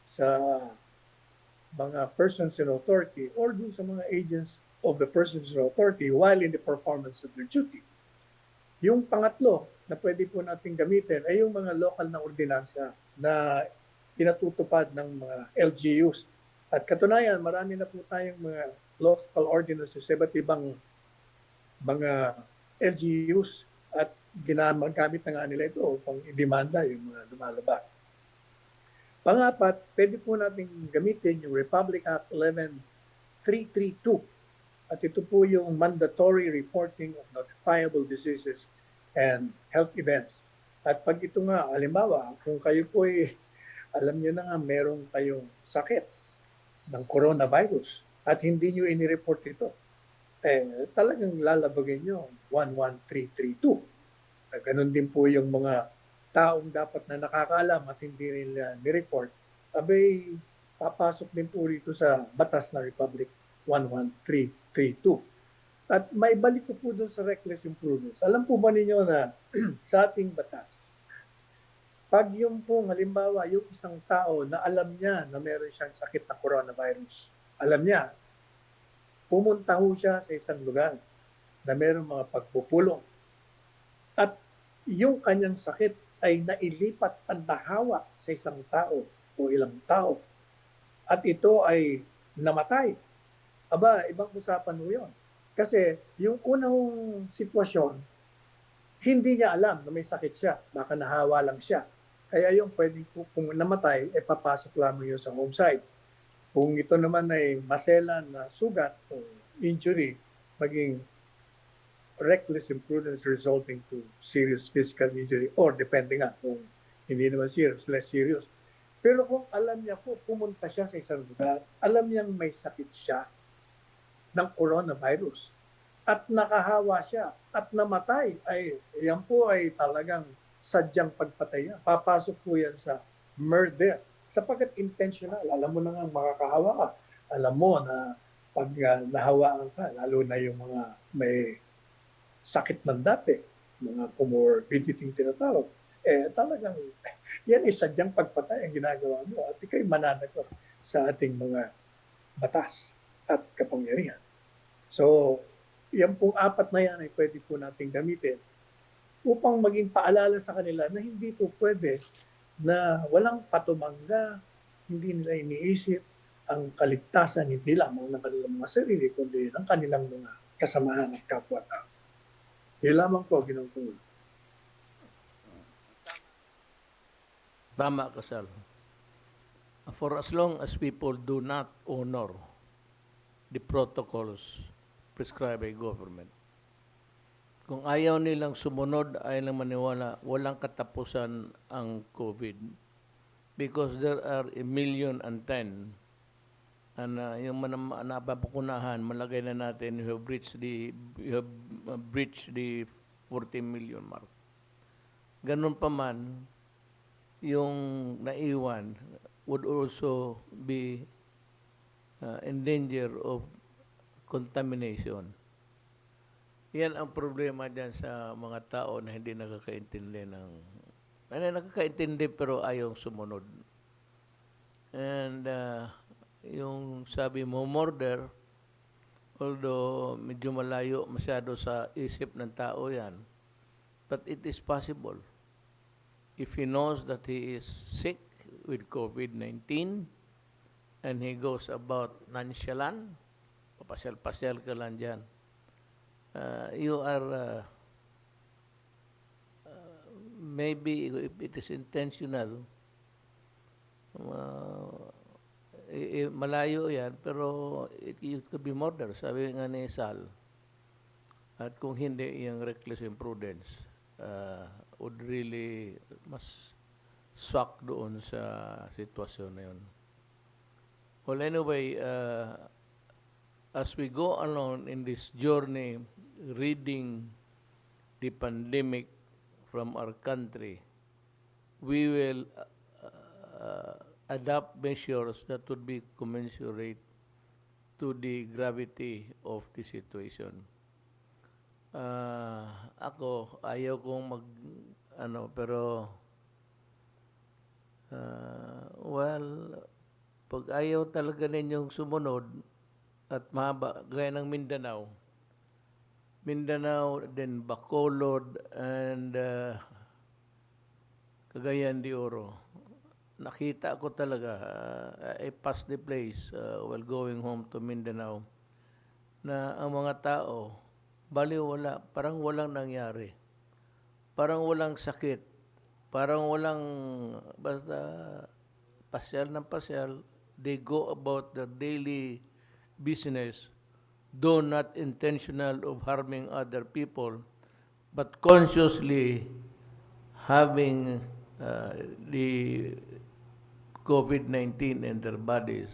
sa mga persons in authority or dun sa mga agents of the persons in authority while in the performance of their duty. Yung pangatlo na pwede po natin gamitin ay yung mga local na ordinansya na pinatutupad ng mga LGUs. At katunayan, marami na po tayong mga local ordinances sa iba't ibang mga LGUs at ginagamit na nga nila ito upang idemanda yung mga lumalabag. Pangapat, pwede po natin gamitin yung Republic Act 11332 at ito po yung mandatory reporting of notifiable diseases and health events. At pag ito nga, halimbawa, kung kayo po alam niyo na nga meron kayong sakit ng coronavirus at hindi niyo inireport ito, talagang lalabagin niyo 11332. Ganon din po yung mga taong dapat na nakakaalam at hindi nila nireport, abay papasok din po rito sa batas na Republic 11332. At may balik ko po doon sa reckless imprudence. Alam po ba ninyo na sa ating batas, pag yung pong halimbawa, yung isang tao na alam niya na meron siyang sakit na coronavirus, alam niya, pumunta ho siya sa isang lugar na meron mga pagpupulong. At yung kanyang sakit ay nailipat ang nahawa sa isang tao o ilang tao. At ito ay namatay. Aba, ibang usapan mo yun. Kasi yung unang sitwasyon, hindi niya alam na may sakit siya. Baka nahawa lang siya. Kaya yung pwedeng kung namatay, papasok lamang yun sa home site. Kung ito naman ay maselan na sugat o injury, maging reckless imprudence resulting to serious physical injury or depending nga kung hindi naman serious, less serious. Pero kung alam niya po, pumunta siya sa isang lugar, alam niyang may sakit siya ng coronavirus at nakahawa siya at namatay, ay yan po ay talagang sadyang pagpatay yan. Papasok po yan sa murder. Sapagkat intentional, alam mo na nga makakahawa ka. Alam mo na pag nahawaan ka, lalo na yung mga may sakit man dati, mga comorbidity tinatawag, talagang yan ay sadyang pagpatay ang ginagawa mo at ikay mananagot sa ating mga batas at kapangyarihan. So, yan pong apat na yan ay pwede po nating gamitin upang maging paalala sa kanila na hindi po pwede na walang patumangga, hindi nila iniisip ang kaligtasan hindi lamang ng kanilang mga sarili, kundi ng kanilang mga kasamahan at kapwa-tao. Yun lamang po, Ginoong Pangulo. Tama ka, Sal. For as long as people do not honor the protocols prescribed by government, kung ayaw nilang sumunod, ayaw nilang maniwala, walang katapusan ang COVID. Because there are 1,010,000 and yung napapakunahan, malagay na natin, you have breached the 40 million mark. Ganun pa man, yung naiwan would also be in danger of contamination. Yan ang problema dyan sa mga tao na hindi nakakaintindi nakakaintindi pero ayaw sumunod. And yung sabi mo, murder, although medyo malayo masyado sa isip ng tao yan, but it is possible. If he knows that he is sick with COVID-19 and he goes about nonchalant, papasyal-pasyal ka lang dyan, you are maybe if it is intentional, malayo yan, pero it could be murder, sabi nga ni Sal. At kung hindi, yung reckless imprudence would really mas swak doon sa sitwasyon na yun. Well, anyway, as we go along in this journey, reading the pandemic from our country, we will adopt measures that would be commensurate to the gravity of the situation. Ako, ayaw kong pero well, pag ayaw talaga ninyong sumunod at mahaba, gaya ng Mindanao, then Bacolod, and Cagayan de Oro. Nakita ko talaga, I passed the place while going home to Mindanao, na ang mga tao, baliwala, parang walang nangyari. Parang walang sakit. Parang walang, basta pasyal ng pasyal, they go about their daily business, though not intentional of harming other people, but consciously having the COVID-19 in their bodies.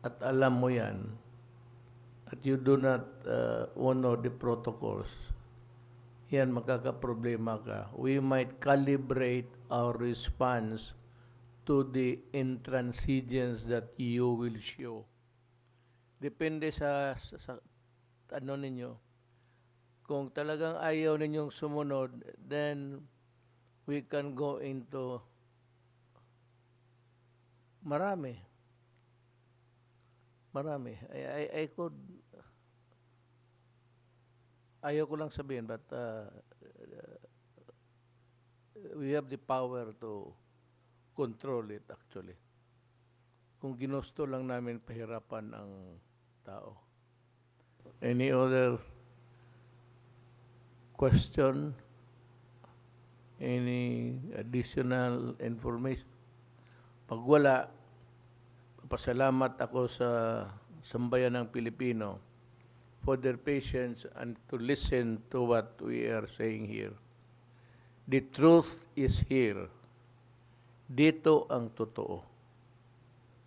At alam mo yan, at you do not honor the protocols, yan, magkakaproblema ka. We might calibrate our response to the intransigence that you will show. Depende sa ano ninyo. Kung talagang ayaw ninyong sumunod, then we can go into marami. I could, ayaw ko lang sabihin, but we have the power to control it actually. Kung ginusto lang namin pahirapan ang tao. Any other question? Any additional information? Pag wala, papasalamat ako sa sambayan ng Pilipino for their patience and to listen to what we are saying here. The truth is here. Dito ang totoo.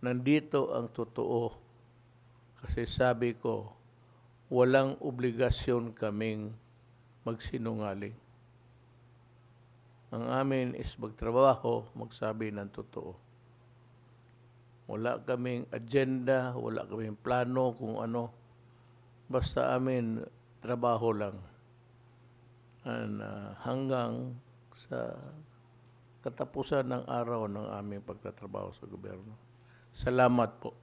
Nandito ang totoo. Kasi sabi ko, walang obligasyon kaming magsinungaling. Ang amin is magtrabaho, magsabi ng totoo. Wala kaming agenda, wala kaming plano kung ano. Basta amin trabaho lang. And hanggang sa katapusan ng araw ng aming pagtatrabaho sa gobyerno. Salamat po.